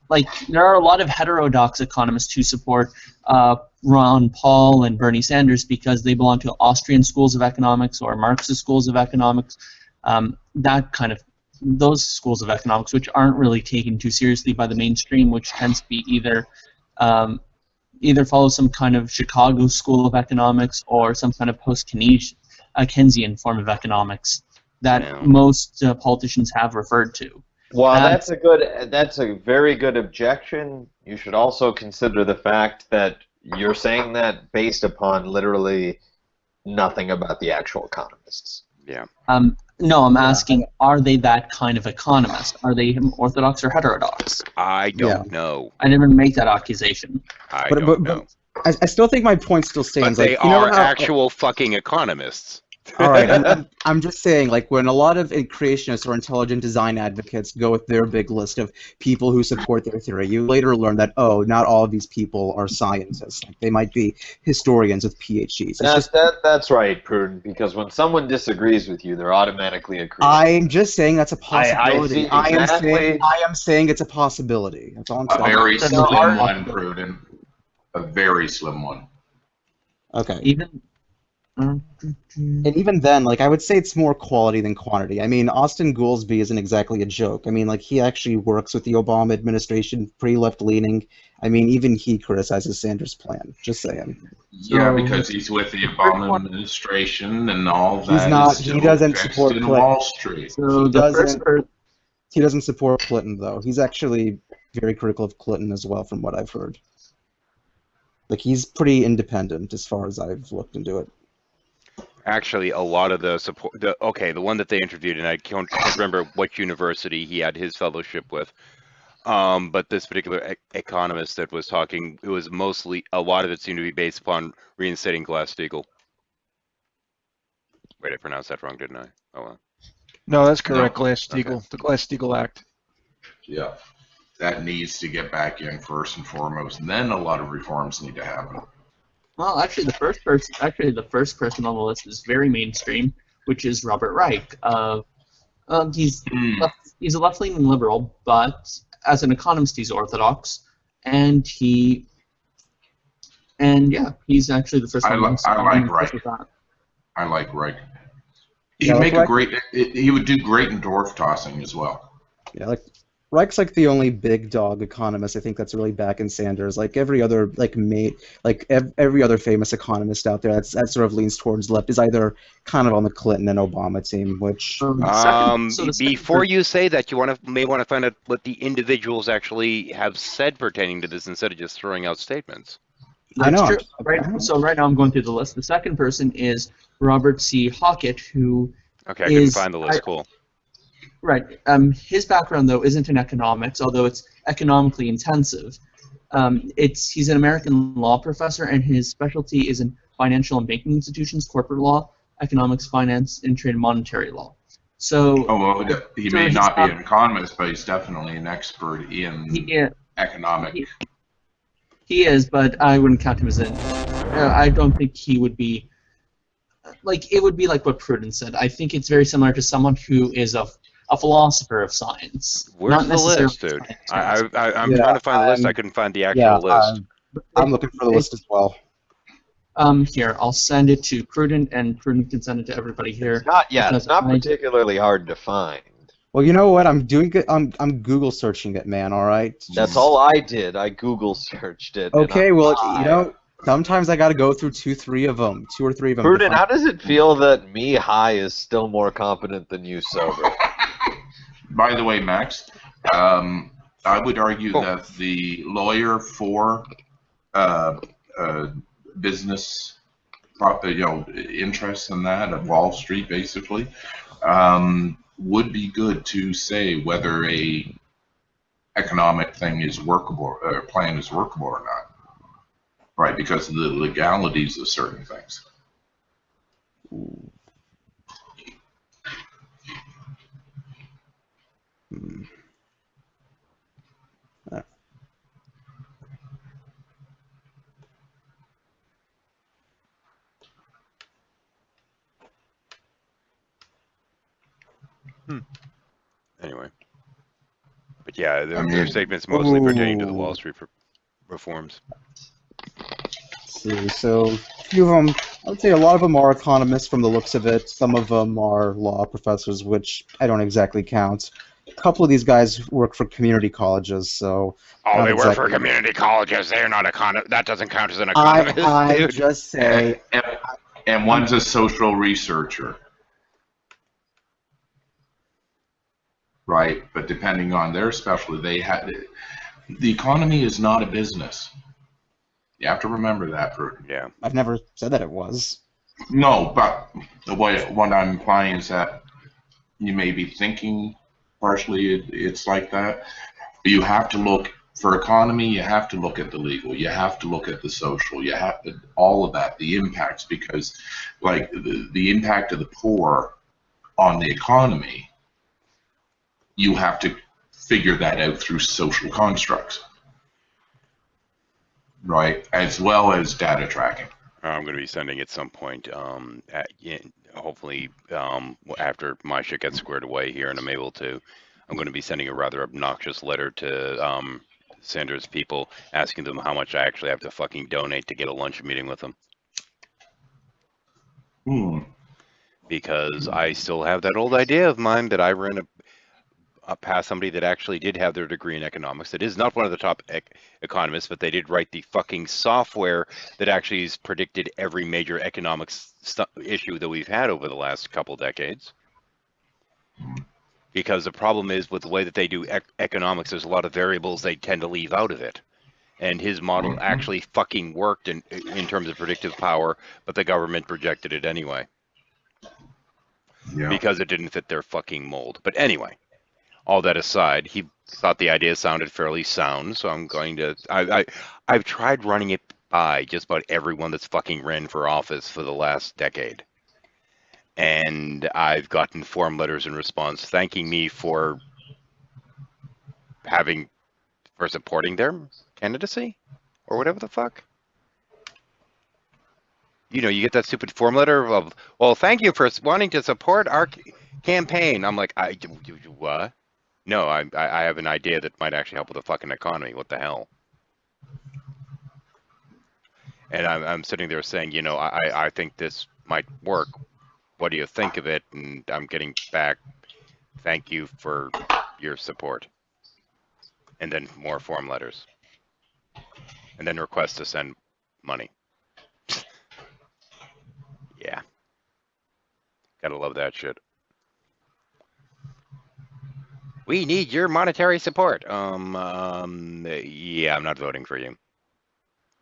Like there are a lot of heterodox economists who support Ron Paul and Bernie Sanders because they belong to Austrian schools of economics or Marxist schools of economics, those schools of economics, which aren't really taken too seriously by the mainstream, which tends to be either follow some kind of Chicago school of economics or some kind of post-Keynesian form of economics that Yeah. most politicians have referred to. Well, Um, that's a very good objection. You should also consider the fact that you're saying that based upon literally nothing about the actual economists. Yeah. No, I'm asking, are they that kind of economist? Are they orthodox or heterodox? I don't know. I didn't make that accusation. I But- don't but- know. I still think my point still But stands. they Like, you know are how, actual fucking economists. All right, I'm just saying, like, when a lot of creationists or intelligent design advocates go with their big list of people who support their theory, you later learn that, oh, not all of these people are scientists. Like, they might be historians with PhDs. That's right, Prudent, because when someone disagrees with you, they're automatically a creative. I'm just saying that's a possibility. see exactly. I am saying it's a possibility. That's all I'm A saying. very That's slim not- one, Pruden. A very slim one. Okay. Even And even then, like, I would say it's more quality than quantity. I mean, Austin Goolsbee isn't exactly a joke. I mean, like, he actually works with the Obama administration, pretty left-leaning. I mean, even he criticizes Sanders' plan. Just saying. Yeah, So- because he's with the Obama administration and all that. He's not- is he still doesn't fixed support in Clinton. Wall Street. so He the first doesn't- person. He doesn't support Clinton, though. He's actually very critical of Clinton as well, from what I've heard. Like, he's pretty independent as far as I've looked into it. Actually, a lot of the support. The one that they interviewed, and I can't remember what university he had his fellowship with. But this particular economist that was talking, it was mostly a lot of it seemed to be based upon reinstating Glass-Steagall. Wait, I pronounced that wrong, didn't I? Oh well. No, that's correct. No. Glass-Steagall, the Glass-Steagall Act. Yeah. That needs to get back in first and foremost, and then a lot of reforms need to happen. Well, actually, the first person on the list is very mainstream, which is Robert Reich. He's a left-leaning liberal, but as an economist, he's orthodox, and he's actually the first I one. like I'm Reich. impressed with that. I like Reich. Yeah, He'd make like a great. He would do great in dwarf tossing as well. Yeah, like, Reich's like the only big dog economist I think that's really backing Sanders. Like every other every other famous economist out there that sort of leans towards left is either kind of on the Clinton and Obama team, which The second Before you say that, you may want to find out what the individuals actually have said pertaining to this instead of just throwing out statements. I know. True. So right now I'm going through the list. The second person is Robert C. Hockett, who Okay, I couldn't is- find the list. Cool. Right. His background, though, isn't in economics, although it's economically intensive. He's an American law professor, and his specialty is in financial and banking institutions, corporate law, economics, finance, and trade and monetary law. So He So may he's not be not- an economist, but he's definitely an expert in economic. he is, but I wouldn't count him as an. I don't think he would be. Like, it would be like what Prudence said. I think it's very similar to someone who is a philosopher of science. Where's not the list, necessarily dude? science. I'm Yeah, trying to find the list. I couldn't find the actual yeah, list. I'm looking for the list as well. Here, I'll send it to Prudent, and Prudent can send it to everybody here. It's not I- particularly hard to find. Well, you know what? I'm doing it. I'm Google searching it, man. All right. That's all I did. I Google searched it. and Okay. I- Well, you know, sometimes I got to go through two or three of them. to Prudent, find- how does it feel that me high is still more competent than you sober? By the way, Max, I would argue that the lawyer for business, interests in that at Wall Street, basically, would be good to say whether a economic thing is workable, or plan is workable or not, right? Because of the legalities of certain things. Yeah, I their mean, statements mostly pertaining to the Ooh. Wall Street reforms. Let's see, so a few of them, I would say a lot of them are economists from the looks of it. Some of them are law professors, which I don't exactly count. A couple of these guys work for community colleges, so Oh, not they work for exactly. community colleges. They're not That doesn't count as an I economist, I dude. just say and one's a social researcher, right? But depending on their specialty, the economy is not a business. You have to remember that. Yeah. I've never said that it was. No, but what I'm implying is that you may be thinking partially it's like that. But you have to look for economy. You have to look at the legal. You have to look at the social. You have to all of that, the impacts, because like the impact of the poor on the economy, you have to figure that out through social constructs, right? As well as data tracking. I'm going to be sending at some point, hopefully after my shit gets squared away here and I'm able to, I'm going to be sending a rather obnoxious letter to Sanders people asking them how much I actually have to fucking donate to get a lunch meeting with them. Because I still have that old idea of mine that I ran past somebody that actually did have their degree in economics. It is not one of the top economists, but they did write the fucking software that actually has predicted every major economics issue that we've had over the last couple decades. Because the problem is with the way that they do economics, there's a lot of variables they tend to leave out of it. And his model actually fucking worked in terms of predictive power, but the government rejected it anyway. Yeah. Because it didn't fit their fucking mold. But anyway. All that aside, he thought the idea sounded fairly sound, so I'm going to. I've tried running it by just about everyone that's fucking ran for office for the last decade, and I've gotten form letters in response thanking me for supporting their candidacy, or whatever the fuck. You know, you get that stupid form letter of, well, thank you for wanting to support our campaign. I'm like, what? No, I have an idea that might actually help with the fucking economy. What the hell? And I'm sitting there saying, you know, I think this might work. What do you think of it? And I'm getting back, thank you for your support. And then more form letters. And then requests to send money. Yeah. Gotta love that shit. We need your monetary support. Yeah, I'm not voting for you.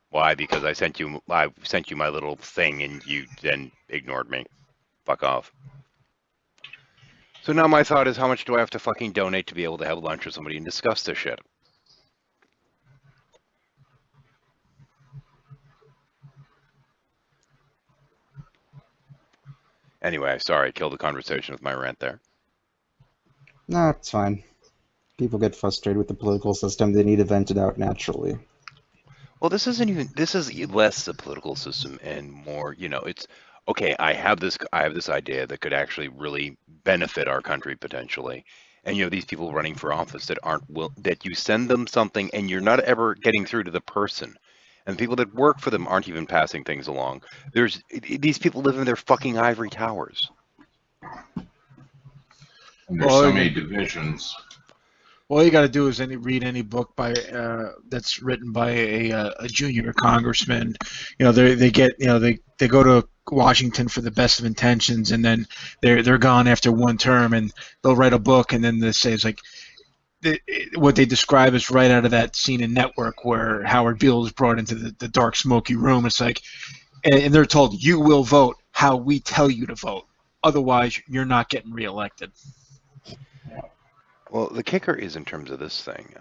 Why? Because I sent you my little thing and you then ignored me. Fuck off. So now my thought is, how much do I have to fucking donate to be able to have lunch with somebody and discuss this shit? Anyway, sorry, I killed the conversation with my rant there. No, it's fine. People get frustrated with the political system. They need to vent it out naturally. Well, this is less the political system and more, you know, it's okay. I have this idea that could actually really benefit our country potentially, and you know, these people running for office that that you send them something and you're not ever getting through to the person, and the people that work for them aren't even passing things along. These people live in their fucking ivory towers. And there's so many divisions. All you got to do is read any book by that's written by a junior congressman. You know, they go to Washington for the best of intentions, and then they're gone after one term, and they'll write a book, and then they say it's like what they describe is right out of that scene in Network where Howard Beale is brought into the dark, smoky room. It's like, and they're told, you will vote how we tell you to vote. Otherwise, you're not getting reelected. Well, the kicker is in terms of this thing.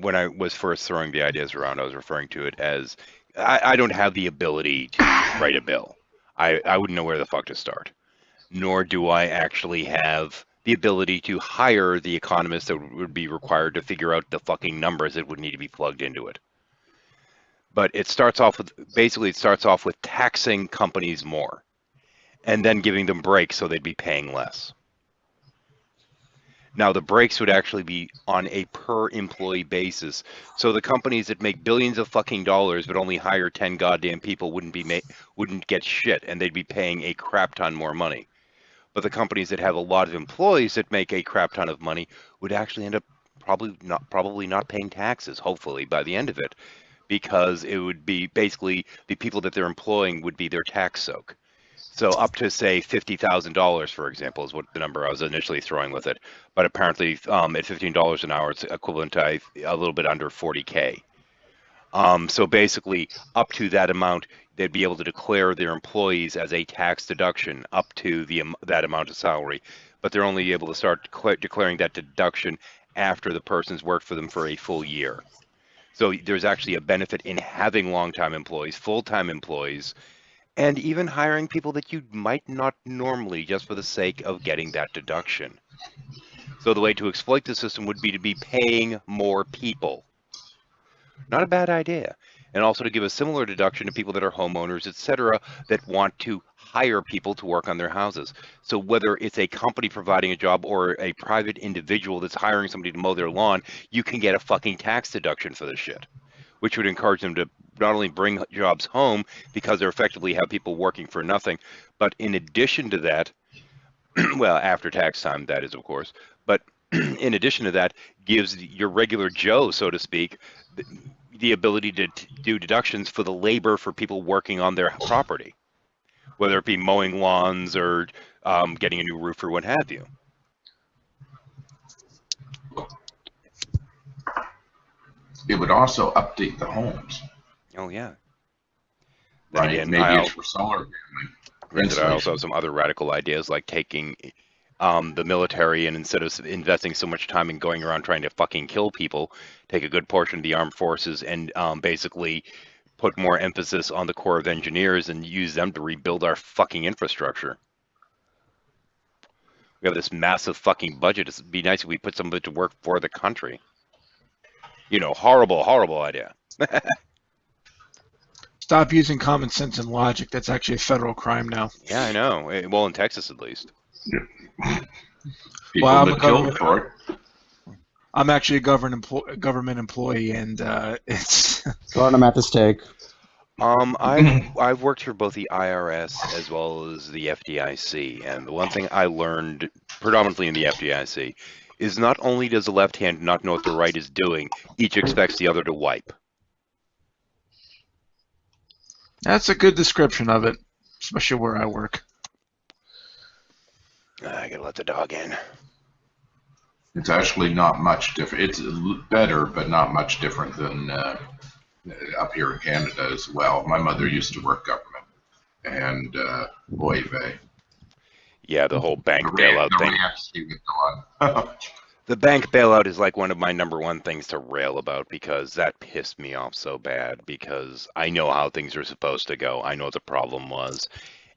When I was first throwing the ideas around, I was referring to it as I don't have the ability to write a bill. I wouldn't know where the fuck to start. Nor do I actually have the ability to hire the economists that would be required to figure out the fucking numbers that would need to be plugged into it. But it starts off with taxing companies more and then giving them breaks so they'd be paying less. Now, the breaks would actually be on a per employee basis. So the companies that make billions of fucking dollars but only hire 10 goddamn people wouldn't get shit, and they'd be paying a crap ton more money. But the companies that have a lot of employees that make a crap ton of money would actually end up probably not paying taxes, hopefully, by the end of it, because it would be basically the people that they're employing would be their tax soak. So up to say $50,000, for example, is what the number I was initially throwing with it. But apparently, at $15 an hour, it's equivalent to a little bit under 40K. So basically, up to that amount, they'd be able to declare their employees as a tax deduction up to that amount of salary. But they're only able to start declaring that deduction after the person's worked for them for a full year. So there's actually a benefit in having long-time employees, full-time employees, and even hiring people that you might not normally just for the sake of getting that deduction. So the way to exploit the system would be to be paying more people. Not a bad idea. And also to give a similar deduction to people that are homeowners, etc., that want to hire people to work on their houses. So whether it's a company providing a job or a private individual that's hiring somebody to mow their lawn, you can get a fucking tax deduction for this shit, which would encourage them to not only bring jobs home because they're effectively have people working for nothing, but in addition to that, well, after tax time, that is, of course, but in addition to that, gives your regular Joe, so to speak, the ability to do deductions for the labor for people working on their property, whether it be mowing lawns or getting a new roof or what have you. It would also update the homes. Oh, yeah. Then Right? again, Maybe it's for solar. Granted, I also have some other radical ideas, like taking the military and instead of investing so much time in going around trying to fucking kill people, take a good portion of the armed forces and basically put more emphasis on the Corps of Engineers and use them to rebuild our fucking infrastructure. We have this massive fucking budget. It'd be nice if we put some of it to work for the country. You know, horrible, horrible idea. Stop using common sense and logic. That's actually a federal crime now. Yeah, I know. Well, in Texas at least. People Well, get killed for it. I'm actually a government employee, and it's. Sorry, I'm at the stake. I've worked for both the IRS as well as the FDIC, and the one thing I learned predominantly in the FDIC is not only does the left hand not know what the right is doing, each expects the other to wipe. That's a good description of it, especially where I work. I gotta let the dog in. It's actually not much different. It's better, but not much different than up here in Canada as well. My mother used to work government, and boy, vey. Yeah, the whole bank bailout thing. The on. The bank bailout is like one of my number one things to rail about because that pissed me off so bad because I know how things are supposed to go. I know what the problem was.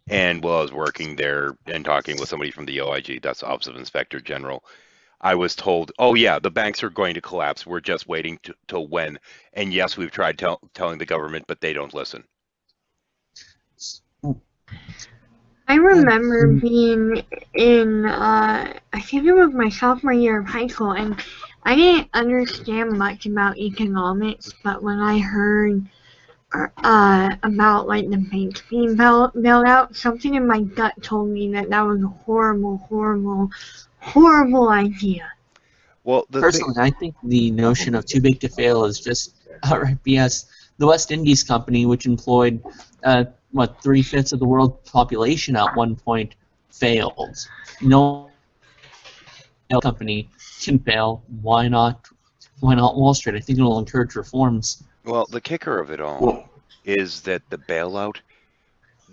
And while I was working there and talking with somebody from the OIG, that's Office of Inspector General, I was told, oh yeah, the banks are going to collapse. We're just waiting till when. And yes, we've tried telling the government, but they don't listen. I remember being in, I think it was my sophomore year of high school, and I didn't understand much about economics, but when I heard about like the banks being bailed out, something in my gut told me that was a horrible, horrible, horrible idea. Well, personally, I think the notion of too big to fail is just outright BS. The West Indies Company, which employed 3/5 of the world population at one point, failed. No company can fail. Why not? Why not Wall Street? I think it will encourage reforms. Well, the kicker of it all is that the bailout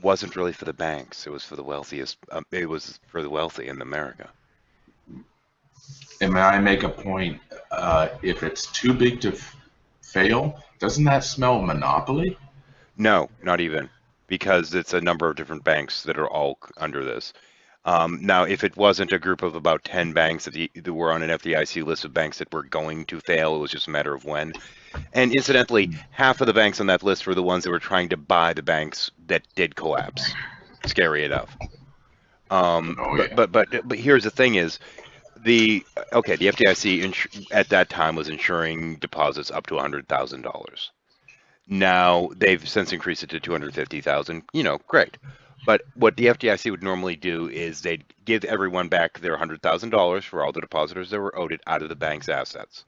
wasn't really for the banks. It was for the wealthiest. It was for the wealthy in America. And may I make a point? If it's too big to fail, doesn't that smell monopoly? No, not even, because it's a number of different banks that are all under this. Now, if it wasn't a group of about 10 banks that were on an FDIC list of banks that were going to fail, it was just a matter of when. And incidentally, half of the banks on that list were the ones that were trying to buy the banks that did collapse. Scary enough. But here's the thing is, the FDIC at that time was insuring deposits up to $100,000. Now they've since increased it to $250,000. Great. But what the FDIC would normally do is they'd give everyone back their $100,000 for all the depositors that were owed it out of the bank's assets.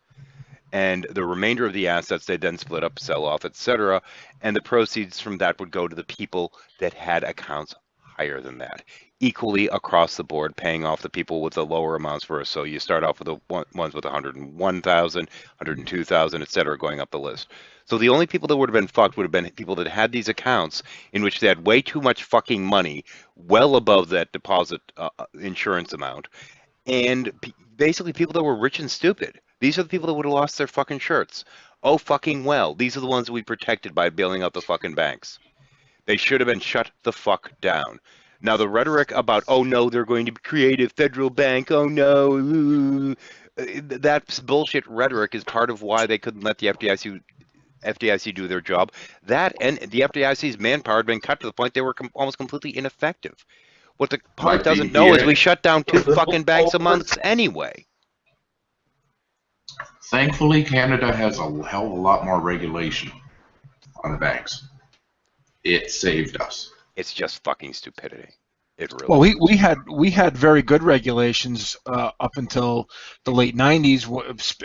And the remainder of the assets they then split up, sell off, etc. And the proceeds from that would go to the people that had accounts higher than that, equally across the board, paying off the people with the lower amounts first. So you start off with the ones with 101,000, 102,000, etc., going up the list. So the only people that would have been fucked would have been people that had these accounts in which they had way too much fucking money, well above that deposit insurance amount, and basically people that were rich and stupid. These are the people that would have lost their fucking shirts. Oh, fucking well. These are the ones we protected by bailing out the fucking banks. They should have been shut the fuck down. Now, the rhetoric about, oh no, they're going to create a federal bank, oh no, that bullshit rhetoric is part of why they couldn't let the FDIC do their job. That and the FDIC's manpower had been cut to the point they were almost completely ineffective. What the public doesn't know is we shut down 2 fucking banks a month anyway. Thankfully, Canada has a hell of a lot more regulation on banks. It saved us. It's just fucking stupidity. It really. Well, we had very good regulations up until the late '90s,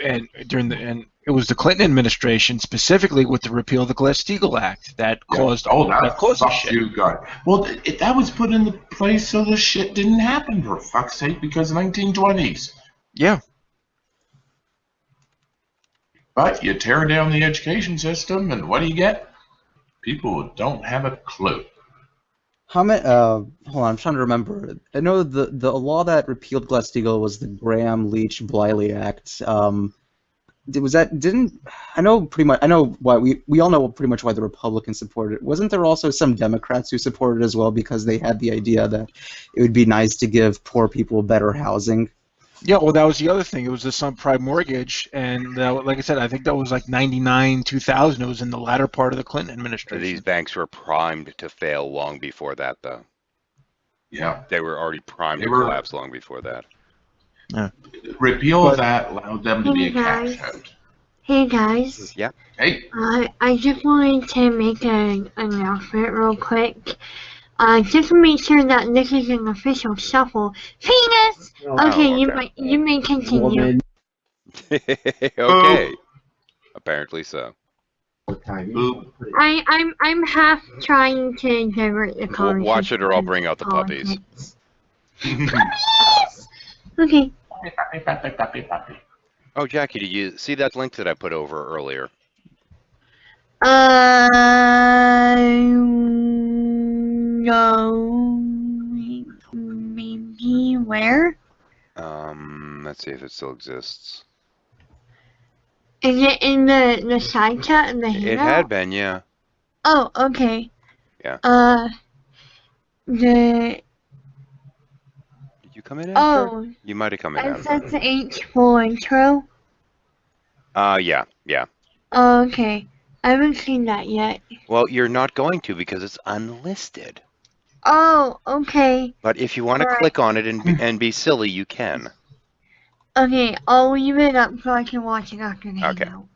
and and it was the Clinton administration specifically with the repeal of the Glass-Steagall Act that caused that caused the shit. You got it. Well, that was put into place so the shit didn't happen, for fuck's sake, because 1920s. Yeah. But you tear down the education system, and what do you get? People who don't have a clue. How many? Hold on, I'm trying to remember. I know the law that repealed Glass-Steagall was the Graham-Leach-Bliley Act. Was that? Didn't I know pretty much? I know why we all know pretty much why the Republicans supported it. Wasn't there also some Democrats who supported it as well because they had the idea that it would be nice to give poor people better housing? Yeah, well, that was the other thing. It was the subprime mortgage, and like I said, I think that was like 99, 2000. It was in the latter part of the Clinton administration. These banks were primed to fail long before that, though. Yeah. They were already primed to collapse long before that. Yeah. Repeal of that allowed them to be a cash out. Hey guys. Yeah. Hey. I just wanted to make an announcement real quick. Just to make sure that this is an official shuffle. Penis! Okay, you may continue. Okay. Apparently so. I'm half trying to divert the conversation. Watch it or I'll bring out the puppies. Puppies! Okay. Puppy. Oh, Jackie, did you see that link that I put over earlier? No. Maybe where? Let's see if it still exists. Is it in the side chat and the handout? It had been, yeah. Oh, okay. Yeah. Did you come in after? Oh. You might have come in after. That's the H4 intro? Yeah. Oh, okay. I haven't seen that yet. Well, you're not going to because it's unlisted. Oh, okay. But if you want to click on it and be silly, you can. Okay, I'll leave it up so I can watch it after the handout.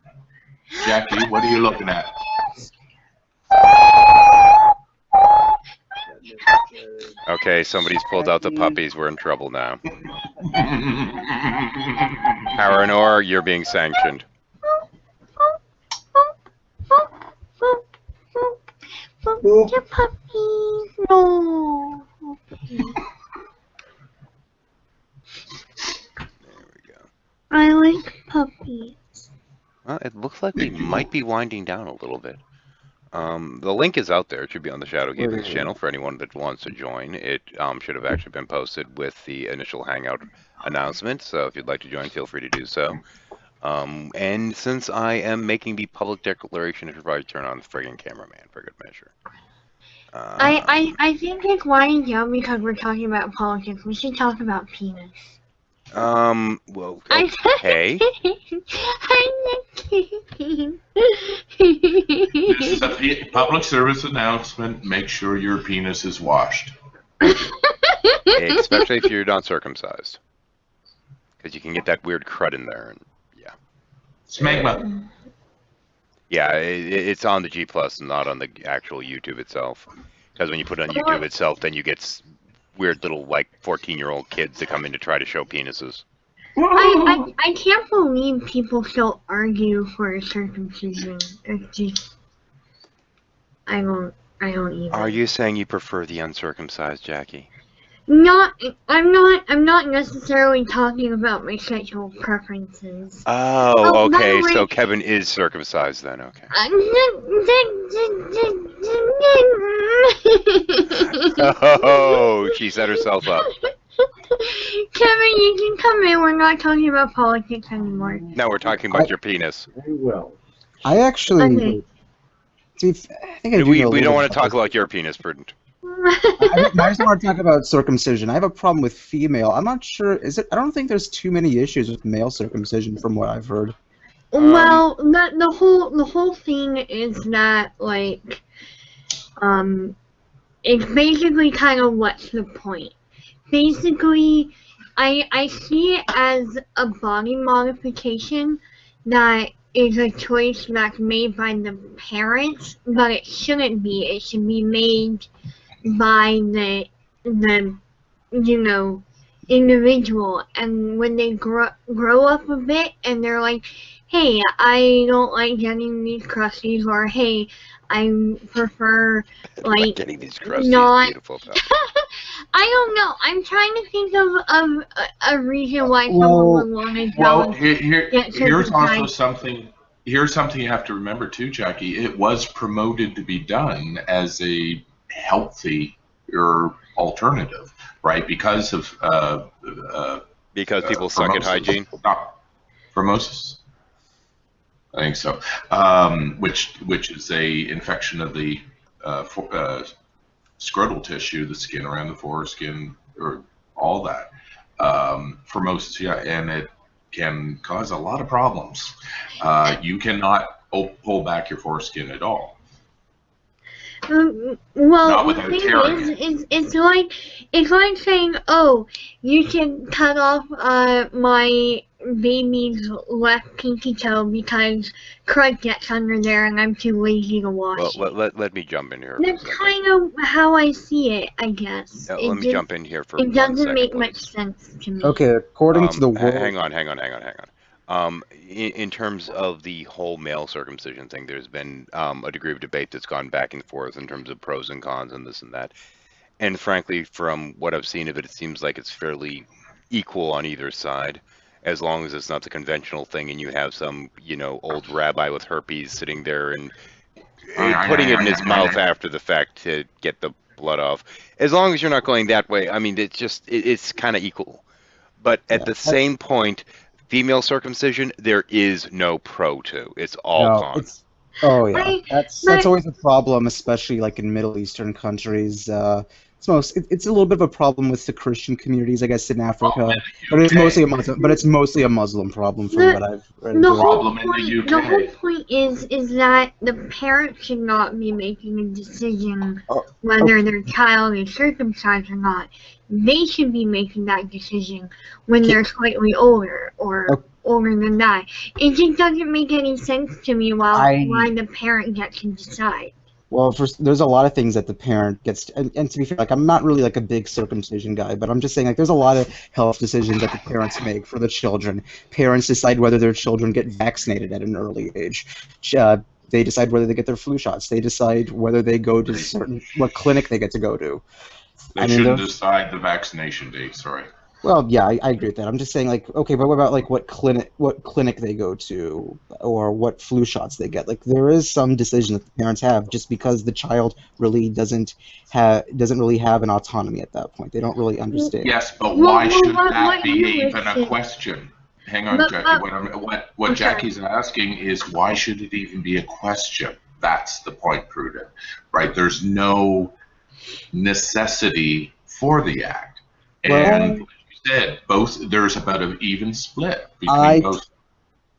Jackie, what are you looking at? Okay, somebody's pulled out the puppies. We're in trouble now. Paranor, you're being sanctioned. The puppies, no. There we go. I like puppies. Well, it looks like we might be winding down a little bit. The link is out there. It should be on the Shadow Gaming's channel for anyone that wants to join. It should have actually been posted with the initial Hangout announcement, so if you'd like to join, feel free to do so. And since I am making the public declaration, I should probably turn on the friggin' cameraman for good measure. I think it's winding down because we're talking about politics. We should talk about penis. Well, okay. I'm kidding. This is a public service announcement. Make sure your penis is washed. Especially if you're not circumcised. because you can get that weird crud in there. And yeah, Smegma. yeah, it's on the G Plus, not on the actual YouTube itself. Because when you put it on YouTube itself, then you get weird little like 14-year-old kids that come in to try to show penises. I can't believe people still argue for circumcision. It's just I don't even. Are you saying you prefer the uncircumcised, Jackie? I'm not necessarily talking about my sexual preferences. Oh, by okay. the way- So Kevin is circumcised then. Okay. Oh, she set herself up. Kevin, you can come in. We're not talking about politics anymore. No, we're talking about your penis. Very well. I actually. Okay. I think I do know a We little don't bit want to talk this. about your penis, Prudent. I just want to talk about circumcision. I have a problem with female. I'm not sure. I don't think there's too many issues with male circumcision, from what I've heard. Well, the whole thing is that like, it's basically kind of what's the point. Basically, I see it as a body modification that is a choice that's made by the parents, but it shouldn't be. It should be made by the individual. And when they grow up a bit and they're like, hey, I don't like getting these crusties, or hey, I prefer like getting these crusties, not. beautiful. I don't know. I'm trying to think of a reason why someone Well- would want to Well, go. here's also something. Here's something you have to remember too, Jackie. It was promoted to be done as a healthy or alternative, right? Because of Because people suck at hygiene. Formosus. I think so. Which is a infection of the scrotal tissue, the skin around the foreskin, or all that. Formosus, yeah, and it can cause a lot of problems. You cannot pull back your foreskin at all. Well, Not the without thing tearing is, it's like saying, oh, you can cut off my baby's left pinky toe because crud gets under there and I'm too lazy to wash Well, it. let me jump in here. For a That's second. kind of how I see it, I guess. Let me jump in here for It 1 doesn't second, make please. much sense to me. Okay, according to the world. Hang on. In terms of the whole male circumcision thing, there's been a degree of debate that's gone back and forth in terms of pros and cons and this and that. And frankly, from what I've seen of it, it seems like it's fairly equal on either side, as long as it's not the conventional thing and you have some, old rabbi with herpes sitting there and putting it in his mouth after the fact to get the blood off. As long as you're not going that way, I mean, it's kind of equal. But at the same point, female circumcision, there is no pro to. It's all con. Oh yeah, that's always a problem, especially like in Middle Eastern countries. It's a little bit of a problem with the Christian communities, I guess, in Africa. But it's mostly a Muslim problem, from what I've read. The whole point is that the parents should not be making a decision whether their child is circumcised or not. They should be making that decision when they're slightly older or older than that. It just doesn't make any sense to me why the parent gets to decide. Well, there's a lot of things that the parent gets to, and to be fair, like I'm not really like a big circumcision guy, but I'm just saying like there's a lot of health decisions that the parents make for the children. Parents decide whether their children get vaccinated at an early age. They decide whether they get their flu shots. They decide whether they go to what clinic they get to go to. They shouldn't decide the vaccination dates, right? Well, yeah, I agree with that. I'm just saying, like, okay, but what about like what clinic they go to, or what flu shots they get? Like, there is some decision that the parents have, just because the child really doesn't really have an autonomy at that point. They don't really understand. Yes, but why should that be even a question? Hang on, Jackie. What Jackie's asking is, why should it even be a question? That's the point, Prudent. Right? There's no necessity for the act, and said there's about an even split between both.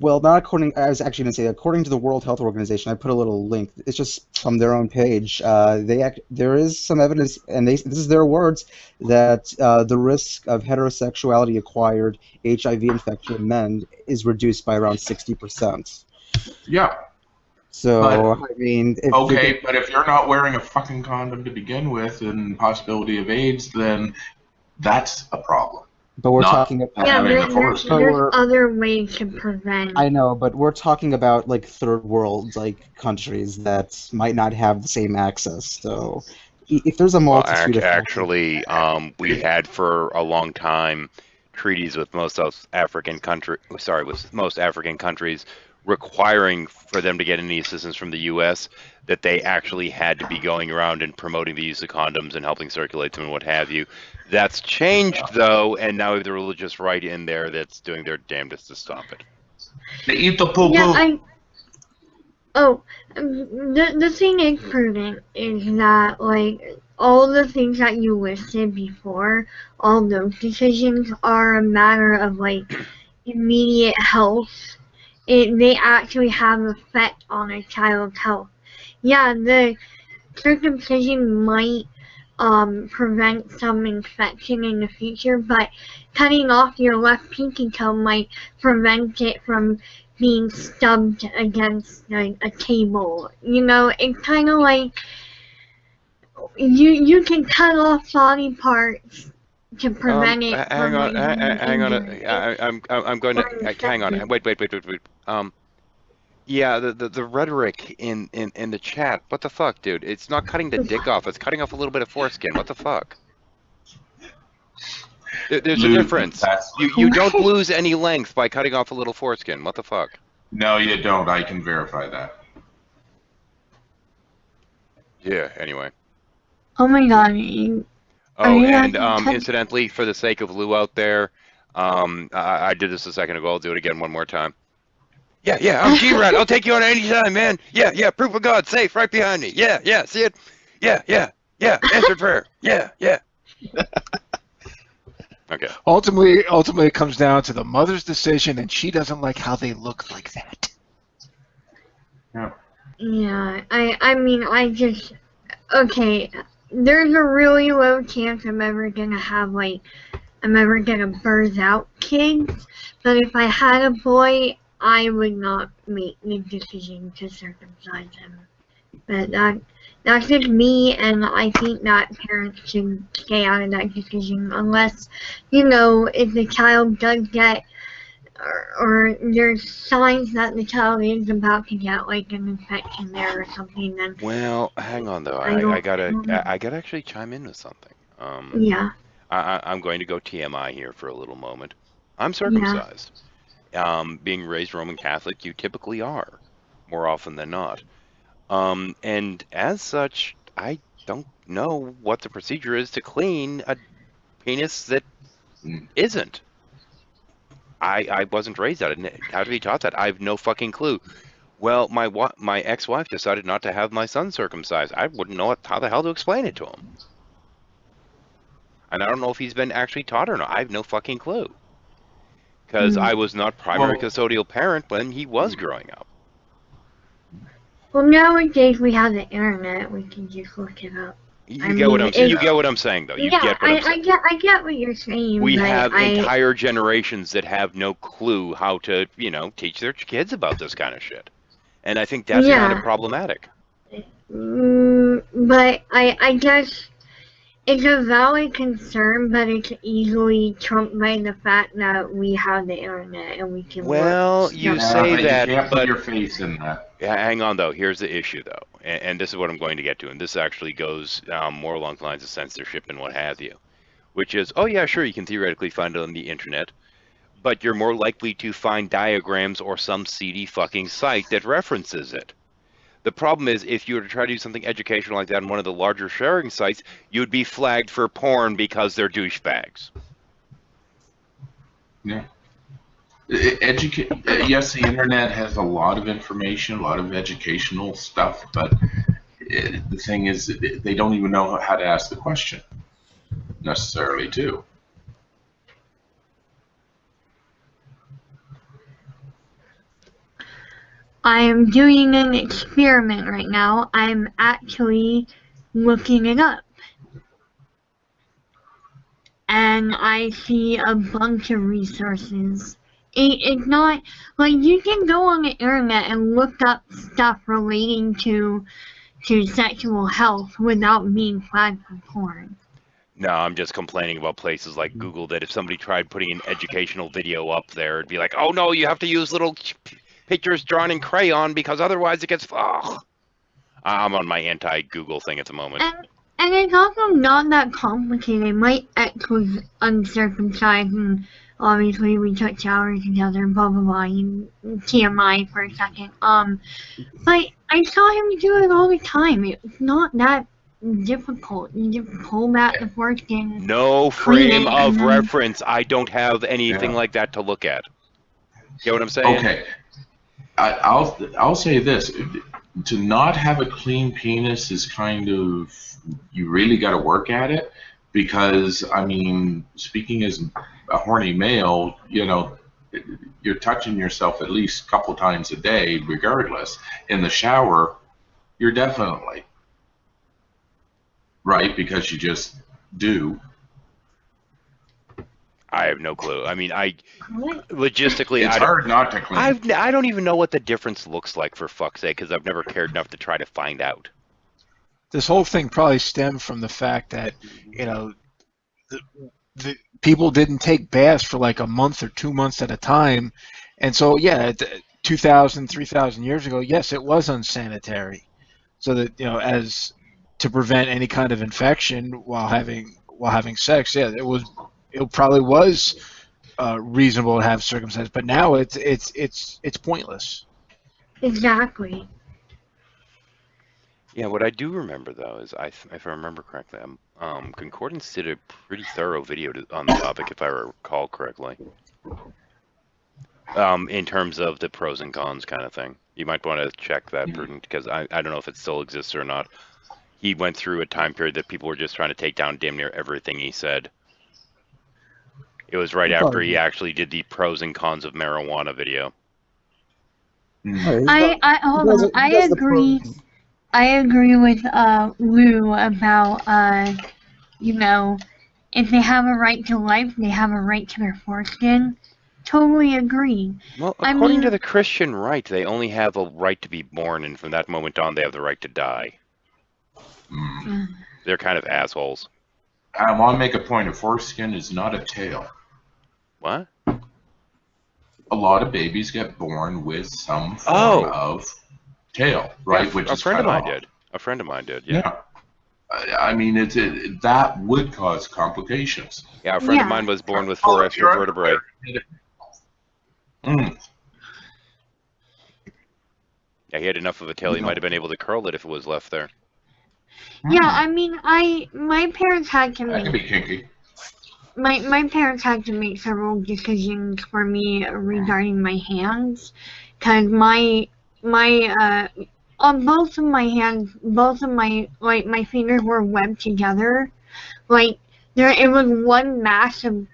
Well, not according. I was actually going to say, according to the World Health Organization, I put a little link. It's just from their own page. There is some evidence, and this is their words, that the risk of heterosexuality-acquired HIV infection in men is reduced by around 60%. Yeah. So, I mean, if you're Okay, but if you're not wearing a fucking condom to begin with and possibility of AIDS, then that's a problem. but we're Not talking about. Yeah, having a force. there's other ways to prevent. I know, but we're talking about like third world like countries that might not have the same access. So if there's a Well, multitude of actually, we had for a long time treaties with most African countries requiring for them to get any assistance from the U.S. that they actually had to be going around and promoting the use of condoms and helping circulate them and what have you. That's changed though, and now we have the religious right in there that's doing their damnedest to stop it. They eat the poo-poo. Yeah, the thing is, prudent, is that, like, all the things that you listed before, all those decisions are a matter of, like, immediate health. They actually have effect on a child's health. Yeah, the circumcision might prevent some infection in the future, but cutting off your left pinky toe might prevent it from being stubbed against a table. You know, it's kind of like you can cut off body parts to prevent it Hang from on, hang on. injury. I'm going to hang on. Wait. Yeah, the rhetoric in the chat. What the fuck, dude? It's not cutting the dick off. It's cutting off a little bit of foreskin. What the fuck? There's a difference. You don't lose any length by cutting off a little foreskin. What the fuck? No, you don't. I can verify that. Yeah. Anyway. Oh my god. Oh, and incidentally, for the sake of Lou out there, I did this a second ago. I'll do it again one more time. Yeah, I'm G-Rat. I'll take you on any time, man. Yeah, proof of God, safe, right behind me. Yeah, see it? Yeah, answered prayer. Yeah. Okay. Ultimately, it comes down to the mother's decision, and she doesn't like how they look like that. Yeah, I mean, okay, there's a really low chance I'm ever gonna birth out kids, but if I had a boy, I would not make the decision to circumcise him. But that's just me, and I think that parents should stay out of that decision unless, if the child does get, or there's signs that the child is about to get like an infection there or something. Then well, hang on though. I gotta actually chime in with something. Yeah. I'm going to go TMI here for a little moment. I'm circumcised. Being raised Roman Catholic, you typically are, more often than not. And as such, I don't know what the procedure is to clean a penis that isn't. I wasn't raised out. How to be taught that? I have no fucking clue. Well, my ex-wife decided not to have my son circumcised. I wouldn't know how the hell to explain it to him. And I don't know if he's been actually taught or not. I have no fucking clue. Because I was not primary custodial parent when he was growing up. Well, nowadays we have the internet. We can just look it up. You get what I'm saying. You get what I'm saying, though. You get what I'm saying. I get what you're saying. We have entire generations that have no clue how to, teach their kids about this kind of shit, and I think that's kind of problematic. But I guess it's a valid concern, but it's easily trumped by the fact that we have the internet and we can. Well, you say that, you can't but put your face in that. Hang on, though. Here's the issue, though, and this is what I'm going to get to, and this actually goes more along the lines of censorship and what have you, which is, oh yeah, sure, you can theoretically find it on the internet, but you're more likely to find diagrams or some seedy fucking site that references it. The problem is, if you were to try to do something educational like that on one of the larger sharing sites, you'd be flagged for porn because they're douchebags. Yeah. Yes, the internet has a lot of information, a lot of educational stuff, but the thing is, they don't even know how to ask the question, necessarily, too. I am doing an experiment right now. I'm actually looking it up. And I see a bunch of resources. It's not, like, you can go on the internet and look up stuff relating to sexual health without being flagged for porn. No, I'm just complaining about places like Google that if somebody tried putting an educational video up there, it'd be like, oh no, you have to use little pictures drawn in crayon because otherwise it gets. Oh. I'm on my anti-Google thing at the moment. And it's also not that complicated. My ex was uncircumcised, and obviously we took showers together, blah blah blah. TMI for a second. But I saw him do it all the time. It's not that difficult. You just pull back the foreskin. No frame of reference. I don't have anything like that to look at. Get what I'm saying? Okay. I'll say this. To not have a clean penis is kind of, you really got to work at it, because, I mean, speaking as a horny male, you know, you're touching yourself at least a couple times a day regardless. In the shower, you're definitely, right, because you just do. I have no clue. I mean, logistically, it's hard not to clean. I don't even know what the difference looks like, for fuck's sake, because I've never cared enough to try to find out. This whole thing probably stemmed from the fact that, you know, the people didn't take baths for like a month or 2 months at a time. And so, yeah, 2,000, 3,000 years ago, yes, it was unsanitary. So that, you know, as to prevent any kind of infection while having sex, yeah, it probably was reasonable to have circumcised, but now it's pointless. Exactly. Yeah, what I do remember though is, if I remember correctly, Concordance did a pretty thorough video on the topic, if I recall correctly. In terms of the pros and cons kind of thing, you might want to check that, because I don't know if it still exists or not. He went through a time period that people were just trying to take down damn near everything he said. It was right after he actually did the pros and cons of marijuana video. I agree. I agree with Lou about you know, if they have a right to life, they have a right to their foreskin. Totally agree. Well, according to the Christian right, they only have a right to be born, and from that moment on, they have the right to die. They're kind of assholes. I want to make a point. A foreskin is not a tail. What? A lot of babies get born with some form of tail, right? Yeah, which a is friend of mine off. did. A friend of mine did. Yeah. I mean, that would cause complications. Yeah, a friend of mine was born with 4 extra vertebrae. Yeah, he had enough of a tail. He might have been able to curl it if it was left there. Yeah, I mean, my parents had to make. That could be kinky. My parents had to make several decisions for me regarding my hands, because on both of my hands, my fingers were webbed together, like it was one mass of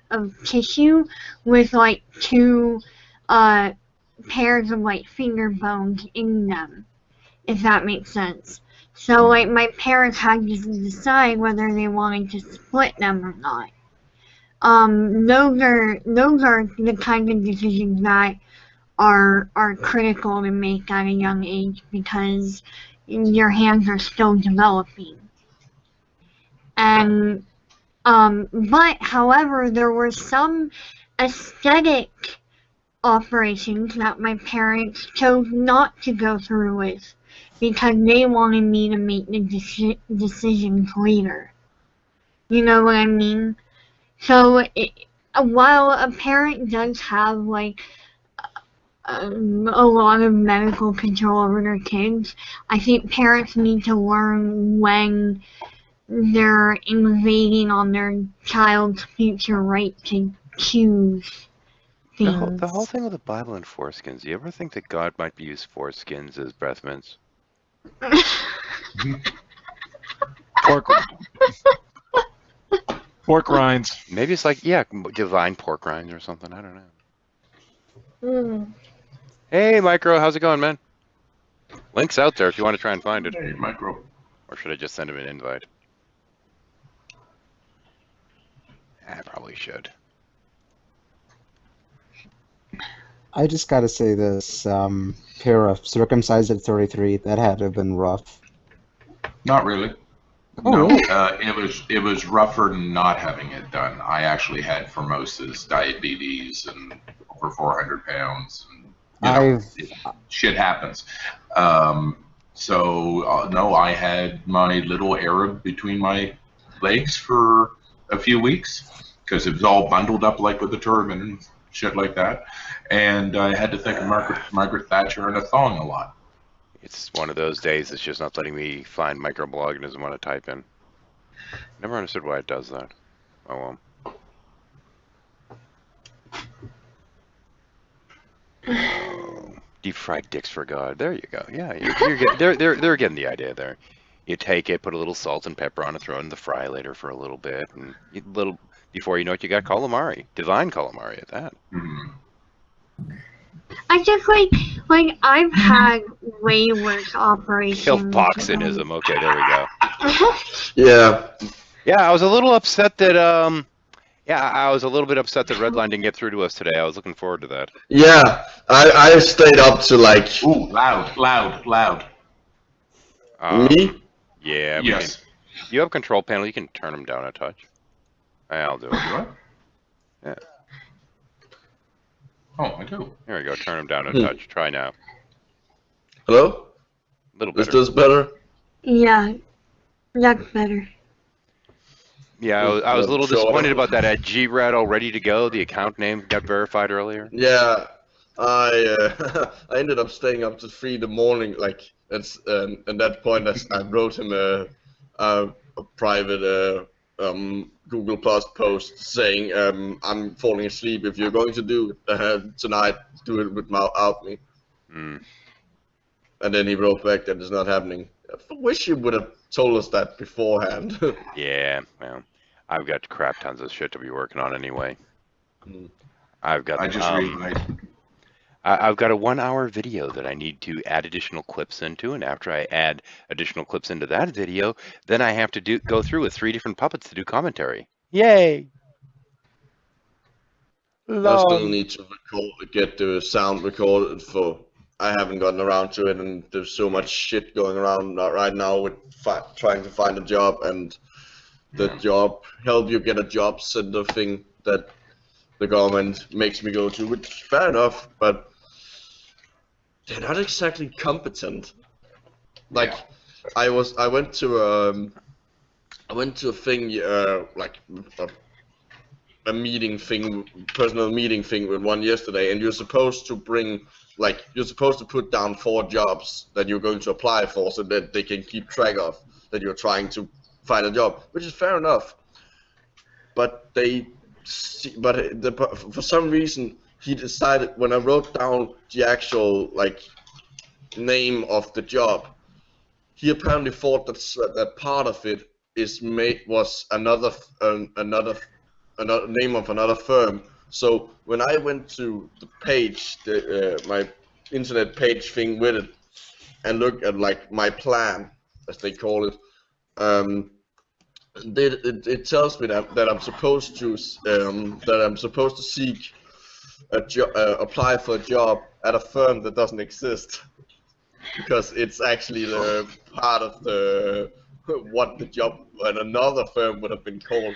tissue with like 2 pairs of like finger bones in them, if that makes sense. So like my parents had to decide whether they wanted to split them or not. Those are the kind of decisions that are critical to make at a young age, because your hands are still developing. And but however, there were some aesthetic operations that my parents chose not to go through with, because they wanted me to make the decisions later. You know what I mean? So while a parent does have like a lot of medical control over their kids, I think parents need to learn when they're invading on their child's future right to choose things. The whole thing with the Bible and foreskins, do you ever think that God might use foreskins as breath mints? Pork rinds. Maybe it's like, yeah, divine pork rinds or something. I don't know. Hey, Micro, how's it going, man? Link's out there if you want to try and find it. Hey, Micro. Or should I just send him an invite? I probably should. I just gotta say this, Para, circumcised at 33, that had to have been rough. Not really. Oh, No, really? it was rougher not having it done. I actually had phimosis, diabetes, and over 400 pounds. And, shit happens. No, I had my little Arab between my legs for a few weeks because it was all bundled up like with a turban and shit like that. And I had to think of Margaret Thatcher and a thong a lot. It's one of those days it's just not letting me find microblog and doesn't want to type in. Never understood why it does that. Oh well. Deep fried dicks for God. There you go. Yeah, you're getting, they're getting the idea there. You take it, put a little salt and pepper on it, throw it in the fry later for a little bit, and before you know it, you got calamari, divine calamari at that. Mm-hmm. I just like I've had way worse operations. Kilpoxinism. Okay, there we go. Yeah. Yeah, I was a little upset that I was a little bit upset that Redline didn't get through to us today. I was looking forward to that. Yeah, I stayed up to like. Ooh, loud. Me? Yeah. Yes. You have a control panel. You can turn them down a touch. I'll do it. What? Yeah. Oh, I do. There we go. Turn them down a touch. Try now. Hello? A little better. Is this better? Yeah, that's better. Yeah, I was a little disappointed about that at G-Rat all ready to go. The account name got verified earlier. Yeah, I I ended up staying up to 3 in the morning. Like at that point, I wrote him a private Google Plus post saying I'm falling asleep. If you're going to do it tonight, do it without me. Mm. And then he wrote back that it's not happening. I wish you would have told us that beforehand. Yeah, well, I've got crap tons of shit to be working on anyway. I just realized. I've got a 1-hour video that I need to add additional clips into, and after I add additional clips into that video, then I have to go through with 3 different puppets to do commentary. Yay! I still need to get the sound recorded for. I haven't gotten around to it, and there's so much shit going around right now with trying to find a job and the job help you get a job center thing that the government makes me go to, which fair enough, but they're not exactly competent. Like I went to a thing like a meeting thing, personal meeting thing with one yesterday, and you're supposed to put down 4 jobs that you're going to apply for so that they can keep track of that you're trying to find a job, which is fair enough. But for some reason he decided when I wrote down the actual name of the job, he apparently thought that part of it was another name of another firm. So when I went to the page, my internet page thing with it, and looked at my plan, as they call it, it tells me that I'm supposed to seek a apply for a job at a firm that doesn't exist, because it's actually the part of what the job at another firm would have been called.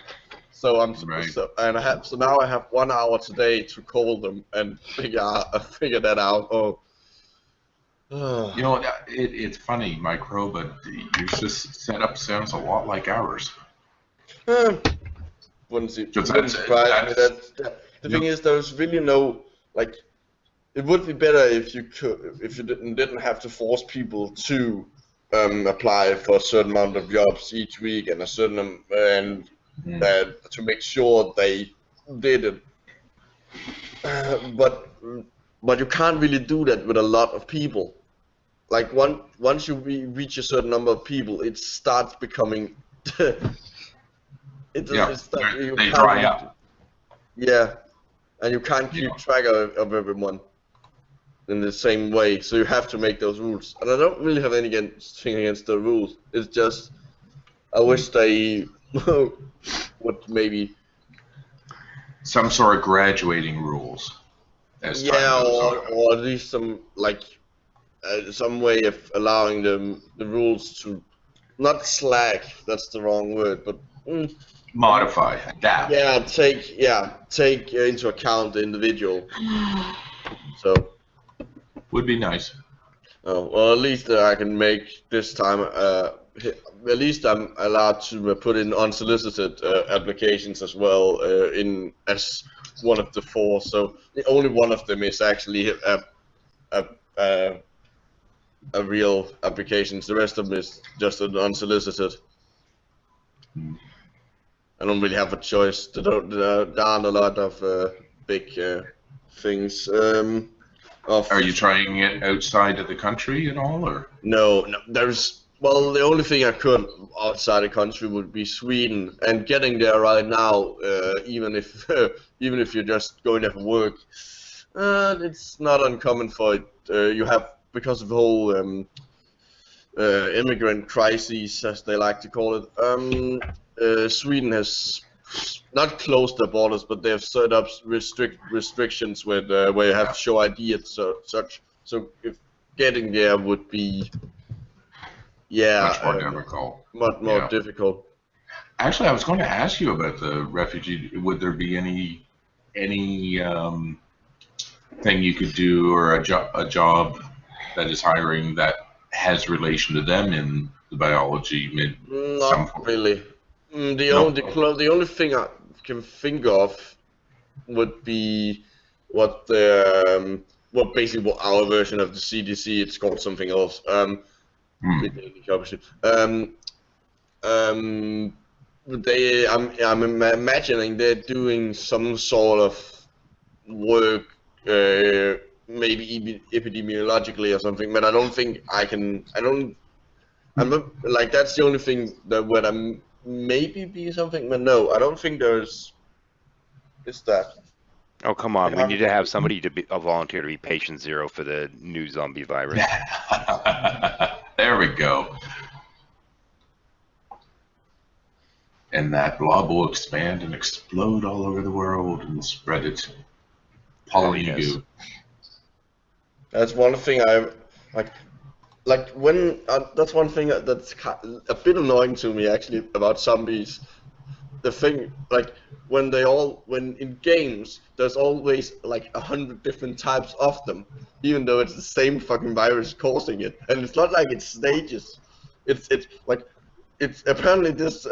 So now I have 1 hour today to call them and figure that out. You know, it's funny, Micro, but your setup sounds a lot like ours. Wouldn't surprise me. The thing is, there's really no it would be better if you didn't have to force people to apply for a certain amount of jobs each week and a certain to make sure they did it. But you can't really do that with a lot of people. Once you reach a certain number of people, it starts becoming. They dry up. Yeah, and you can't keep track of everyone. in the same way. So you have to make those rules. And I don't really have anything against the rules. It's just I wish they would maybe Some sort of graduating rules as time goes on. or at least some way of allowing the rules to not slack. That's the wrong word, but Modify, adapt. take into account the individual. So Would be nice. well, at least I can make this time. At least I'm allowed to put in unsolicited applications as well in as one of the 4. So only one of them is actually a real application. The rest of them is just an unsolicited. I don't really have a choice. There aren't a lot of big things. Are you trying it outside of the country at all, or? No. The only thing I could outside the country would be Sweden, and getting there right now, even if you're just going there for work, it's not uncommon for it. You have, because of the whole immigrant crisis, as they like to call it. Sweden has not closed their borders, but they have set up restrictions with where you have to show ID and such. So if getting there would be much more difficult. Much more difficult. Actually, I was going to ask you about the refugee. Would there be any thing you could do, or a job that is hiring that has relation to them in the biology? Not really. The only thing I can think of would be what basically what our version of the CDC. It's called something else. I'm imagining they're doing some sort of work, maybe epidemiologically or something, but I don't think I'm not, like, that's the only thing that would maybe be something, but no, I don't think is that. Oh, come on. We need to have somebody to be a volunteer to be patient 0 for the new zombie virus. There we go. And that blob will expand and explode all over the world and spread its pollen goo. That's one thing I like when that's one thing that's a bit annoying to me actually about zombies. The thing, like, when in games, there's always like 100 different types of them, even though it's the same fucking virus causing it, and it's not like it's stages. It's like it's apparently this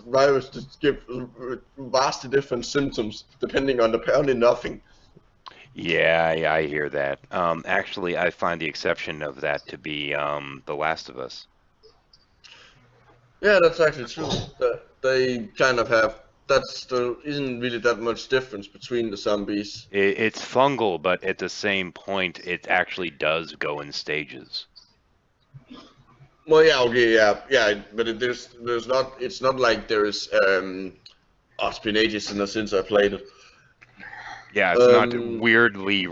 virus just gives vastly different symptoms depending on apparently nothing. Yeah, I hear that. Actually, I find the exception of that to be The Last of Us. Yeah, that's actually true. They kind of have. There isn't really that much difference between the zombies. It's fungal, but at the same point, it actually does go in stages. Well, yeah, okay, yeah, but there's not. It's not like there's it's been ages since I played it. Yeah, it's not weirdly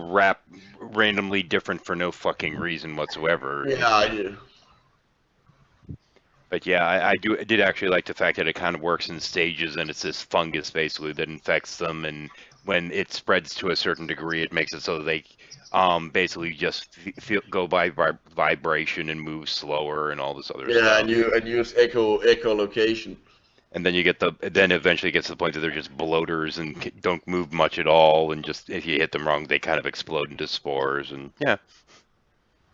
randomly different for no fucking reason whatsoever. Yeah. But yeah, I did actually like the fact that it kind of works in stages, and it's this fungus basically that infects them, and when it spreads to a certain degree, it makes it so that they basically just go by vibration and move slower and all this other stuff. Yeah, and use echolocation. And then then eventually it gets to the point that they're just bloaters and don't move much at all, and just if you hit them wrong, they kind of explode into spores, and yeah.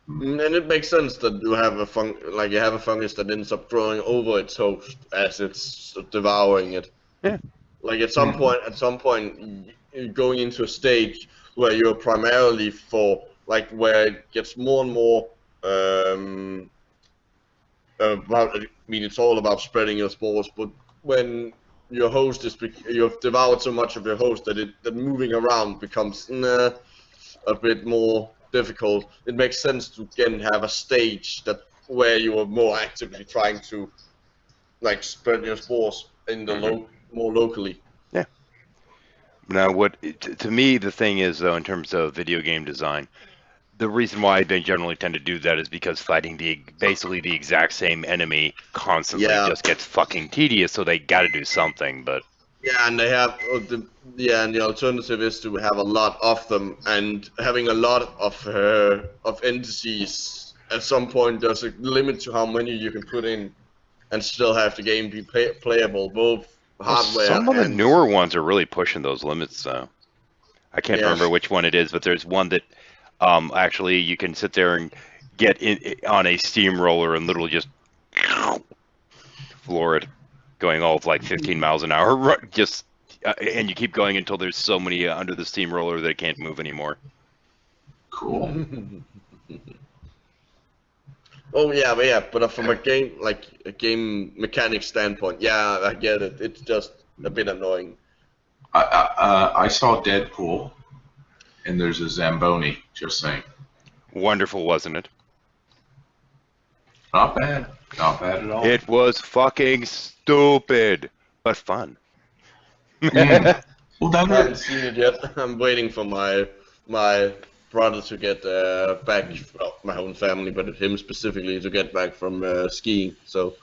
And it makes sense that you have a fungus that ends up growing over its host as it's devouring it. Yeah. Like at some point, you're going into a stage where you're primarily where it gets more and more. It's all about spreading your spores, but when your host you've devoured so much of your host that moving around becomes a bit more difficult. It makes sense to again have a stage where you are more actively trying to spread your spores in the more locally. Yeah. Now, to me, the thing is, though, in terms of video game design, the reason why they generally tend to do that is because fighting basically the exact same enemy constantly just gets fucking tedious. So they got to do something. But yeah, and they have and the alternative is to have a lot of them, and having a lot of entities. At some point, there's a limit to how many you can put in, and still have the game be playable, both hardware some of the and newer ones are really pushing those limits. Though I can't remember which one it is, but there's one that actually you can sit there and get on a steamroller and literally just floor it, going all of like 15 miles an hour, just and you keep going until there's so many under the steamroller that it can't move anymore. Cool. Oh yeah, but from a game mechanic standpoint, yeah, I get it. It's just a bit annoying. I saw Deadpool, and there's a Zamboni. Just saying. Wonderful, wasn't it? Not bad. Not bad at all. It was fucking stupid, but fun. Well, I haven't seen it yet. I'm waiting for my brother to get back, well, my own family, but him specifically to get back from skiing. So.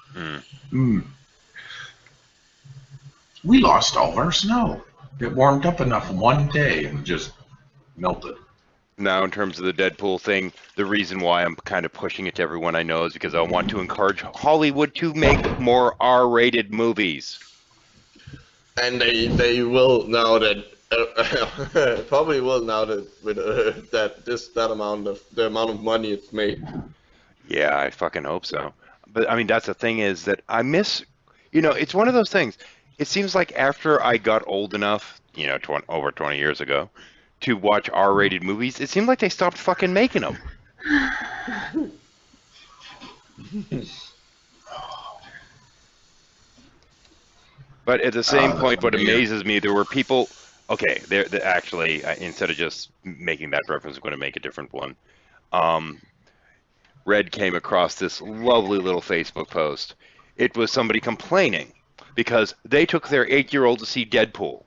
We lost all our snow. It warmed up enough one day and just melted. Now, in terms of the Deadpool thing, the reason why I'm kind of pushing it to everyone I know is because I want to encourage Hollywood to make more R-rated movies. And they will now that probably will now that with the amount of money it's made. Yeah, I fucking hope so. But I mean, that's the thing is that I miss, it's one of those things. It seems like after I got old enough, over 20 years ago, to watch R-rated movies, it seemed like they stopped fucking making them. But at the same point, what amazes me, there were people. Okay, they're actually, instead of just making that reference, I'm going to make a different one. Red came across this lovely little Facebook post. It was somebody complaining because they took their 8-year-old to see Deadpool.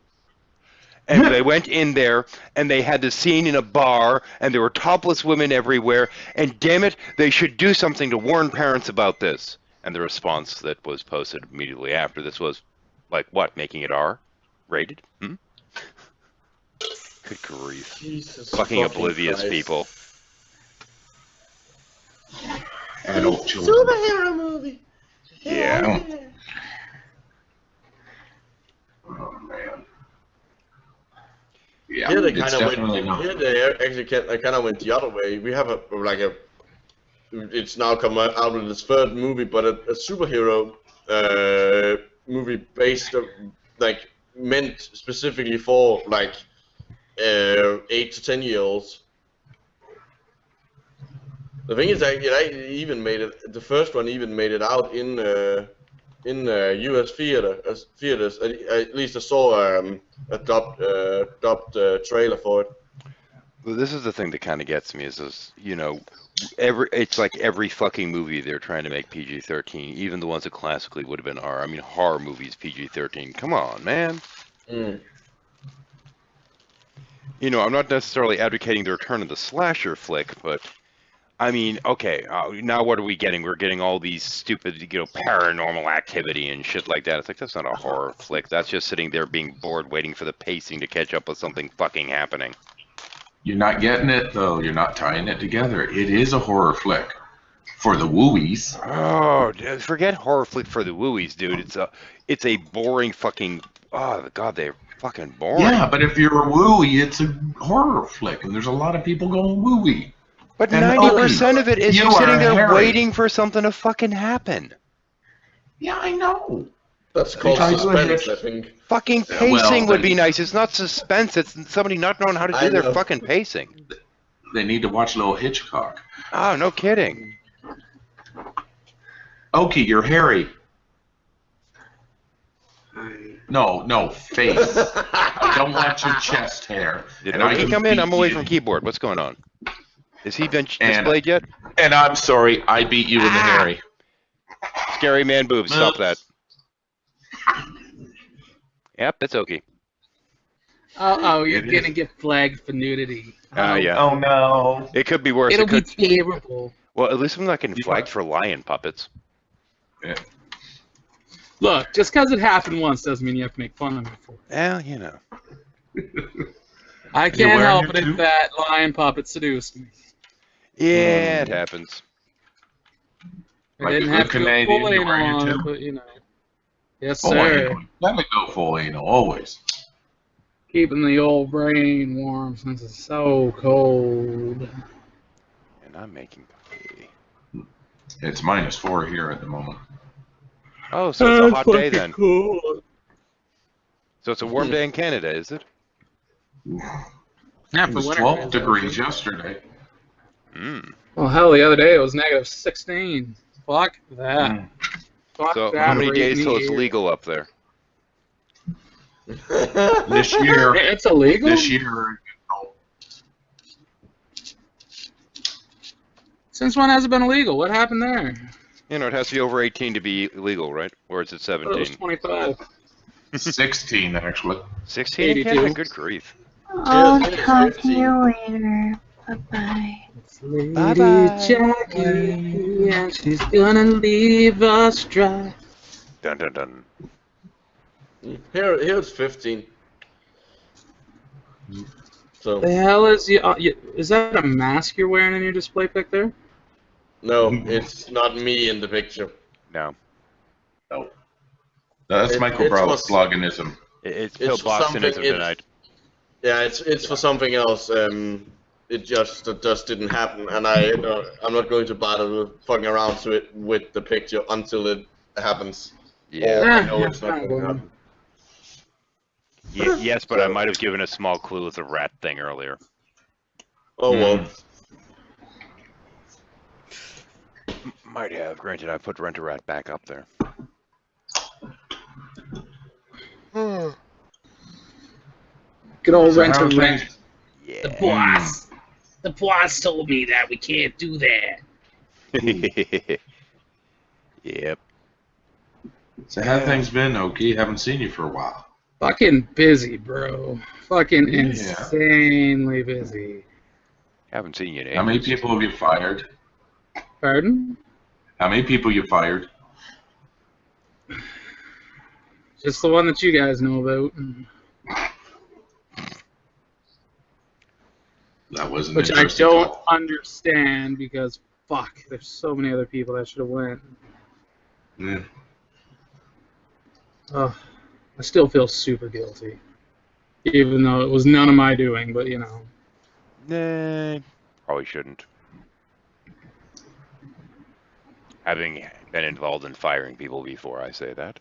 And they went in there, and they had the scene in a bar, and there were topless women everywhere, and damn it, they should do something to warn parents about this. And the response that was posted immediately after this was, like, what, making it R-rated? Good grief. Jesus fucking oblivious Christ. People. Adult children. Superhero movie! Yeah. Oh, man. Yeah, Here they it's kind of definitely went. not. Here they actually kind of went the other way. We have it's now come out with its third movie, but a superhero movie based meant specifically for 8 to 10-year-olds. The thing is, I even made it. The first one even made it out in U.S. theaters. At least I saw a dubbed trailer for it. Well, this is the thing that kind of gets me is it's like every fucking movie they're trying to make PG-13, even the ones that classically would have been R. I mean, horror movies PG-13. Come on, man. Mm. I'm not necessarily advocating the return of the slasher flick, but I mean, okay, now what are we getting? We're getting all these stupid, paranormal activity and shit like that. It's like, that's not a horror flick. That's just sitting there being bored, waiting for the pacing to catch up with something fucking happening. You're not getting it, though. You're not tying it together. It is a horror flick for the wooies. Oh, forget horror flick for the wooies, dude. It's a boring fucking. Oh God, they're fucking boring. Yeah, but if you're a wooie, it's a horror flick, and there's a lot of people going wooie. But And 90% of it is you sitting there Harry. waiting for something to fucking happen. Yeah, I know. That's called Because suspense, I think. Fucking well, pacing would then- be nice. It's not suspense. It's somebody not knowing how to I do their know. fucking pacing. They need to watch Little Hitchcock. Oh, no kidding. Okie, you're Harry. No, face. I don't want your chest hair. Did And I Oki can come in? beat I'm away you. from keyboard. What's going on? Has he been And- displayed yet? And I'm sorry, I beat you in the Harry. Scary man boobs. Stop that. Yep, that's Oki. Oh, you're It gonna is. get flagged for nudity. Yeah. Oh no. It could be worse. It'll It could. be terrible. Well, at least I'm not getting You flagged know- for lion puppets. Yeah. Look, just because it happened once doesn't mean you have to make fun of me for it. Well, you know. I you can't wearing help your it if tube? that lion puppet seduced me. Yeah, it happens. I Like a didn't good have to go Canadian, full you anal wear your on it, tube? but you know. Yes, Full sir. anal. Gotta go full anal always. Keeping the old brain warm since it's so cold. And I'm making coffee. It's -4 here at the moment. Oh, so it's a hot day fucking then. cool. So it's a warm day in Canada, is it? Yeah, It for was winter. 12 degrees yesterday. Mm. Well, hell, the other day it was -16. Fuck that. Mm. Fuck So that. how many rate days me till it's here. legal up there? This year, It's illegal? this year, Since when has it been illegal? What happened there? You know, it has to be over 18 to be legal, right? Or is it I thought it was 17? 25. 16 actually. 16 in 82. Canada? Good grief. I'll Yes, talk to 15. you later. Bye-bye. Lady Bye-bye. Jackie, and she's gonna leave us dry. Dun dun dun. Here it's 15. So The hell is is that a mask you're wearing in your display pic there? no, it's not me in the picture. No. That's Michael it's Brow's for- sloganism. It's Phil It's for something. Bostonism tonight. Yeah, it's for something else. It just didn't happen, and I'm not going to bother fucking around to it with the picture until it happens. Yeah. Or I know it's not going to happen. Yes, but I might have given a small clue with the rat thing earlier. Oh well. Might have. Granted, I put Rent-A-Rat back up there. Good old So rent how and rent. things- Yeah. The boss told me that we can't do that. Yep. So how things been, Okie? Haven't seen you for a while. Fucking busy, bro. Fucking Yeah. insanely busy. Haven't seen you in How many ages. people have you fired? Pardon? How many people you fired? Just the one that you guys know about. That wasn't Which I interesting don't call. understand because, fuck, there's so many other people that should have went. Yeah. Ugh, I still feel super guilty. Even though it was none of my doing, but you know. Nah, probably shouldn't. Having been involved in firing people before, I say that.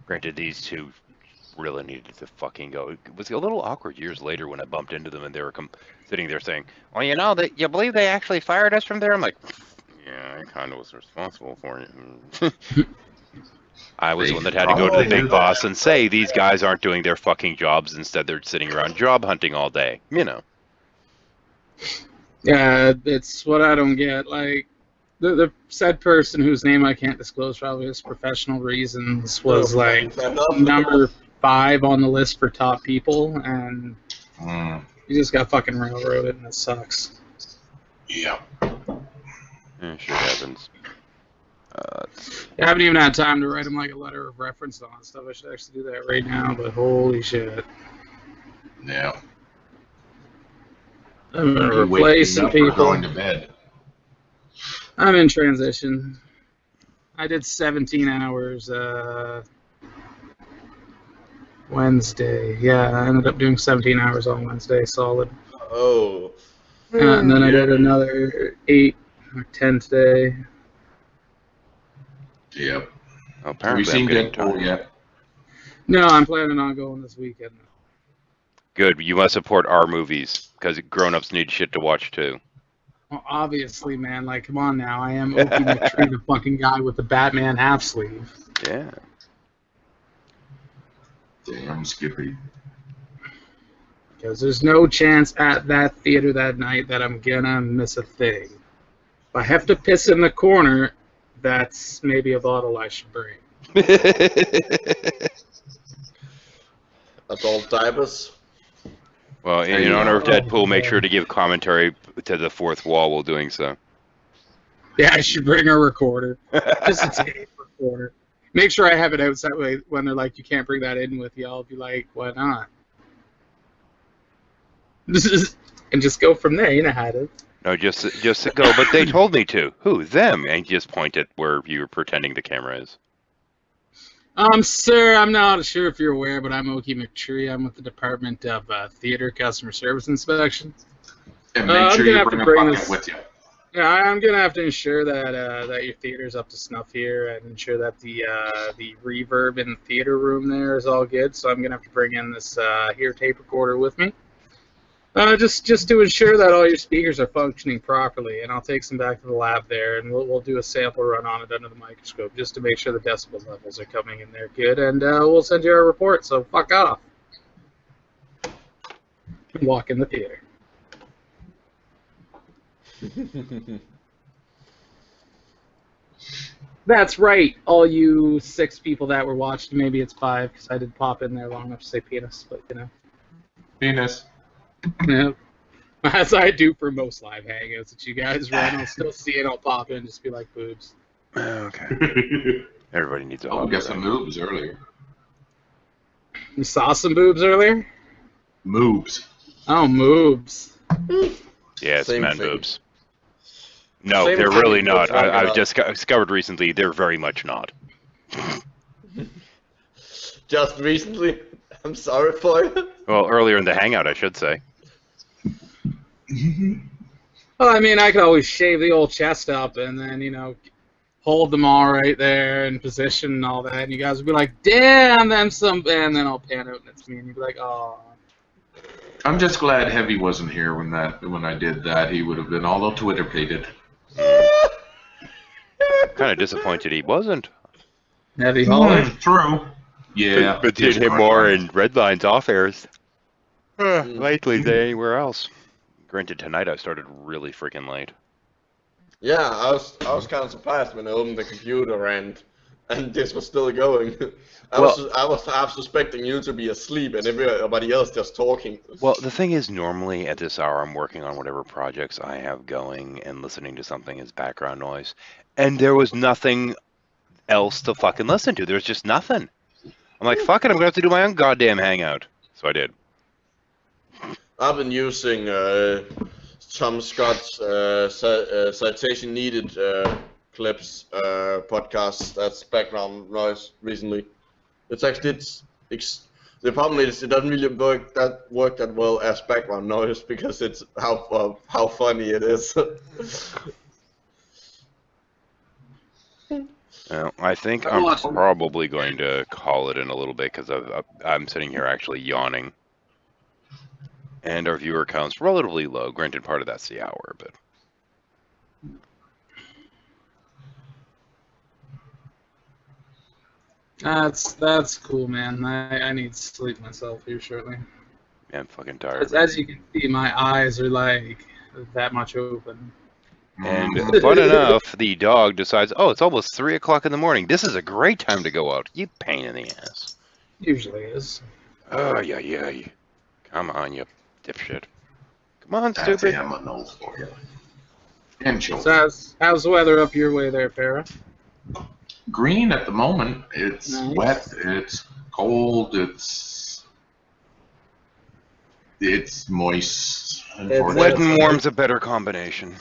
Granted, these two really needed to fucking go. It was a little awkward years later when I bumped into them and they were sitting there saying, "Well, you know, that you believe they actually fired us from there?" I'm like, "Yeah, I kind of was responsible for it." I was the one that had to go to the big boss and say, "These guys aren't doing their fucking jobs. Instead, they're sitting around job hunting all day." You know. Yeah, it's what I don't get. Like, the said person whose name I can't disclose for obvious professional reasons was like number 5 on the list for top people, and he just got fucking railroaded, and it sucks. Yeah. Shit happens. I haven't even had time to write him like a letter of reference on stuff. I should actually do that right now, but holy shit. Yeah. I'm You waking replacing up or people. going to bed? I'm in transition. I did 17 hours Wednesday. Yeah, I ended up doing 17 hours on Wednesday, solid. Oh. And then I did another 8 or 10 today. Yep. Well, Have you apparently, I'm seen getting Deadpool tired. yet? No, I'm planning on going this weekend. Good. You must support our movies because grown-ups need shit to watch too. Well, obviously, man. Like, come on now. I am Okie McTree, the fucking guy with the Batman half sleeve. Yeah. Damn, Skippy. Because there's no chance at that theater that night that I'm gonna miss a thing. If I have to piss in the corner, that's maybe a bottle I should bring. adult diapers. Well, in honor of Deadpool, make sure to give commentary to the fourth wall while doing so. Yeah, I should bring a recorder. Just a tape recorder. Make sure I have it outside way when they're like, you can't bring that in with you. I'll be like, why not? And just go from there. You know how it is. No, just go. But they told me to. Who? Them? And just point at where you're pretending the camera is. Sir, I'm not sure if you're aware, but I'm Okie McTree. I'm with the Department of Theater Customer Service Inspection. And make sure you bring a bucket with you. Yeah, I'm gonna have to ensure that that your theater's up to snuff here, and ensure that the reverb in the theater room there is all good. So I'm gonna have to bring in this here tape recorder with me, just to ensure that all your speakers are functioning properly. And I'll take some back to the lab there, and we'll do a sample run on it under the microscope, just to make sure the decibel levels are coming in there good. And we'll send you our report. So fuck off. Walk in the theater. That's right, all you 6 people that were watching. Maybe it's 5 because I did pop in there long enough to say penis, but you know. Penis. Yeah, as I do for most live hangouts that you guys run. I'll still see it. I'll pop in and just be like boobs. Okay. Everybody needs a Oh, hug. we got some moves earlier. You saw some boobs earlier? Moves. Oh, moobs. Yeah, it's Same man thing. boobs. No, Same they're thing really with not. talking I've about- just discovered recently they're very much not. Just recently. I'm sorry for you. Well, earlier in the hangout, I should say. Well, I mean, I could always shave the old chest up and then, you know, hold them all right there in position and all that. And you guys would be like, damn, them some. And then I'll pan out and it's me. And you'd be like, oh. I'm just glad Heavy wasn't here when I did that. He would have been all Twitter-pated. Kind of disappointed he wasn't. Heavy Holler. True. Yeah. But did him more in red lines off airs. Lately than anywhere else. Granted, tonight I started really freaking late. Yeah, I was kind of surprised when I opened the computer and this was still going. I was half suspecting you to be asleep and everybody else just talking. Well, the thing is, normally at this hour I'm working on whatever projects I have going and listening to something as background noise. And there was nothing else to fucking listen to. There's just nothing. I'm like, fuck it, I'm gonna have to do my own goddamn hangout. So I did. I've been using Tom Scott's citation needed clips podcast. That's background noise recently. It's actually the problem is it doesn't really work that well as background noise because it's how funny it is. Well, I think I'm probably going to call it in a little bit because I'm sitting here actually yawning. And our viewer count's relatively low. Granted, part of that's the hour, but... That's cool, man. I need sleep myself here shortly. Yeah, I'm fucking tired. As you can see, my eyes are like that much open. And fun enough, the dog decides, oh, it's almost 3 o'clock in the morning. This is a great time to go out. You pain in the ass. Usually is. Oh, yeah. Come on, you dipshit. Come on, That's stupid. him and those for you. And children. So how's the weather up your way there, Farrah? Green at the moment. It's Nice. wet. It's cold. It's moist. Unfortunately. Wet and warm's a better combination.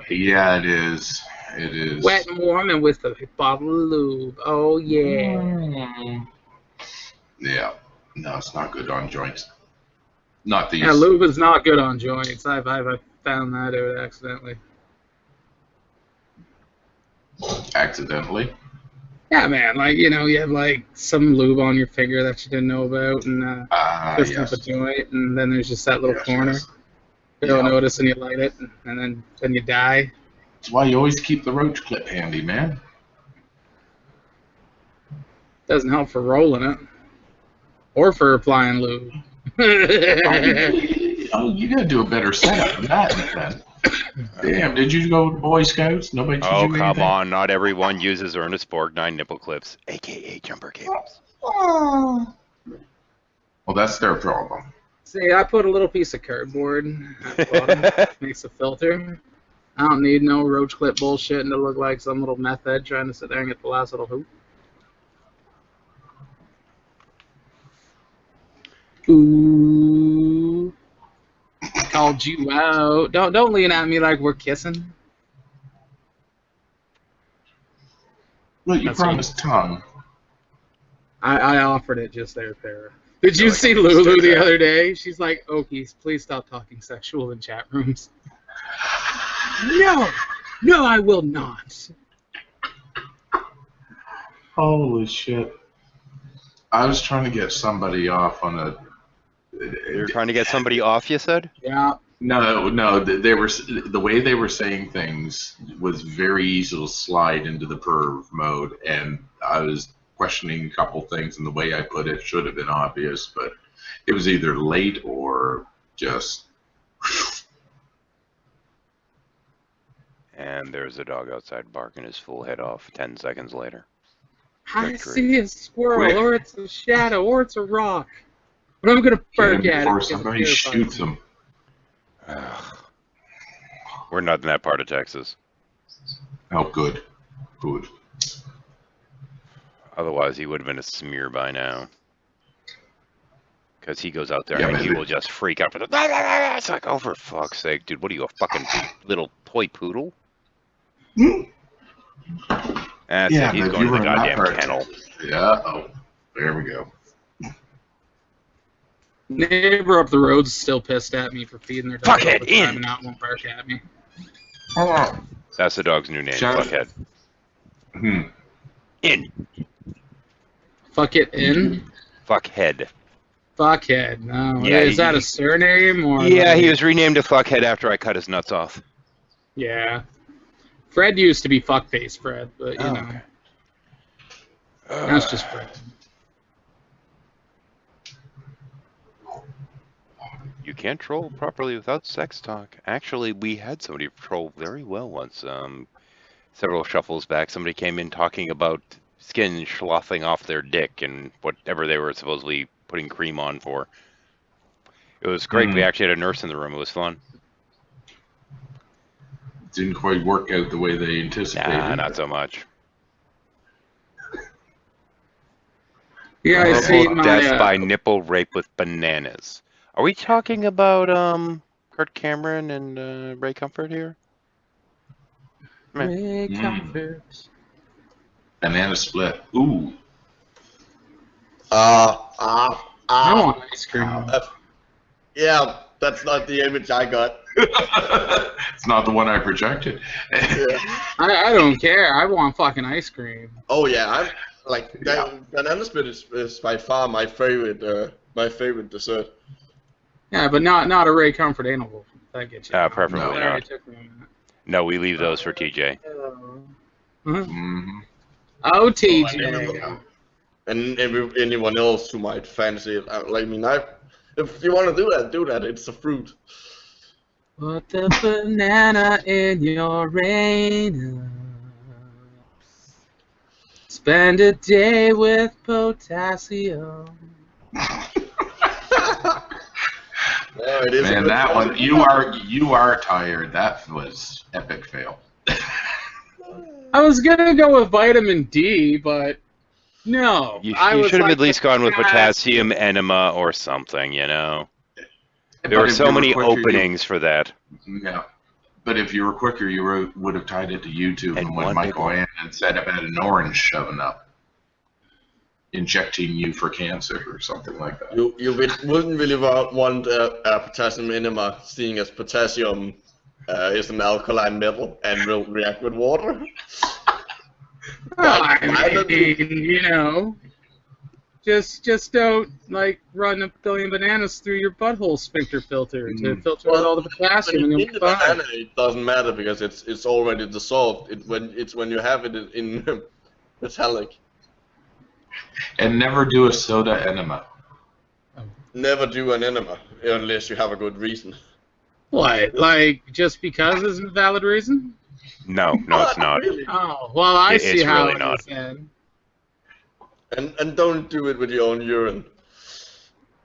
Yeah, it is. It is. Wet and warm and with a bottle of lube. Oh, yeah. Yeah. No, it's not good on joints. Not these. Yeah, lube is not good on joints. I've found that out accidentally. Accidentally. Yeah, man. Like, you know, you have like some lube on your finger that you didn't know about, and twisting up a joint, and then there's just that little corner. Yes. You don't notice, and you light it, and then you die. That's why you always keep the roach clip handy, man. Doesn't help for rolling it, or for applying lube. Oh, you gotta do a better setup than that, then. Damn, did you go to Boy Scouts? Nobody teach Oh, you come anything? on. Not everyone uses Ernest Borgnine nipple clips, a.k.a. jumper cables. Well, that's their problem. See, I put a little piece of cardboard at the bottom. Makes a filter. I don't need no roach clip bullshit and to look like some little meth head trying to sit there and get the last little hoop. Ooh. Called you out. Don't lean at me like we're kissing. Look, you That's promised tongue. I offered it just there, Farrah. Did you Like see I Lulu understand the that. other day? She's like, Okies, please stop talking sexual in chat rooms. No, I will not. Holy shit. I was trying to get somebody off on a... You're trying to get somebody off, you said? Yeah. No, they were, the way they were saying things was very easy to slide into the perv mode, and I was questioning a couple things, and the way I put it should have been obvious, but it was either late or just... And there's a dog outside barking his full head off 10 seconds later. I Good grief. see a squirrel, Quick. or it's a shadow, or it's a rock. But I'm gonna Get bark him at it. before because it somebody terrifies shoots me. him. We're not in that part of Texas. Oh, good. Good. Otherwise, he would have been a smear by now. Because he goes out there Yeah, and but he it- will just freak out. It's like, oh, for fuck's sake, dude, what are you, a fucking little toy poodle? That's Yeah, it, he's but going you to the were in that goddamn part of kennel. Texas. Yeah, oh, there we go. Neighbor up the road's still pissed at me for feeding their dog all Fuckhead, the time in! and not won't bark at me. That's the dog's new name, Shut- Fuckhead. In. Fuck it in? Fuckhead. Fuckhead. No. Yeah, Is that a surname or? Yeah, like- he was renamed to Fuckhead after I cut his nuts off. Yeah. Fred used to be Fuckface Fred, but you Oh, know. okay. That's just Fred. You can't troll properly without sex talk. Actually, we had somebody troll very well once. Several shuffles back, somebody came in talking about skin sloughing off their dick and whatever they were supposedly putting cream on for. It was great. We actually had a nurse in the room. It was fun. Didn't quite work out the way they anticipated. Nah, not so much. Yeah, I see Horrible my. death by nipple rape with bananas. Are we talking about Kurt Cameron and Ray Comfort here? Ray Comfort. Banana split. Ooh. I want ice cream. Yeah, that's not the image I got. It's not the one I projected. Yeah. I don't care. I want fucking ice cream. Oh yeah, I'm like banana split is by far my favorite dessert. Yeah, but not a Ray Comfort anal. That gets you. Preferably That already not. took me a minute. No, we leave those for TJ. Mm-hmm. Oh, TJ. And anyone else who might fancy it, if you want to do that. It's a fruit. Put the banana in your anus. Spend a day with potassium. It is Man, that one, you are tired. That was epic fail. I was gonna go with vitamin D, but no. You I was should have like at least gone with potassium. potassium enema or something, you know? But There were if so you were many quicker, openings for that. Yeah. But if you were quicker, you would have tied it to YouTube And and one when big Michael one. Ann and said about an orange shoving up, injecting you for cancer or something like that. You wouldn't really want a potassium enema, seeing as potassium is an alkaline metal and will react with water. I mean, you know, just don't like run a billion bananas through your butthole sphincter filter to filter out all the potassium, and When you'll you be eat the fine. banana, it doesn't matter because it's already dissolved. When you have it in metallic. And never do a soda enema. Never do an enema unless you have a good reason. What? Like just because isn't a valid reason? No, it's not. Really. Oh, well, I see It's how really it not. is then. And don't do it with your own urine.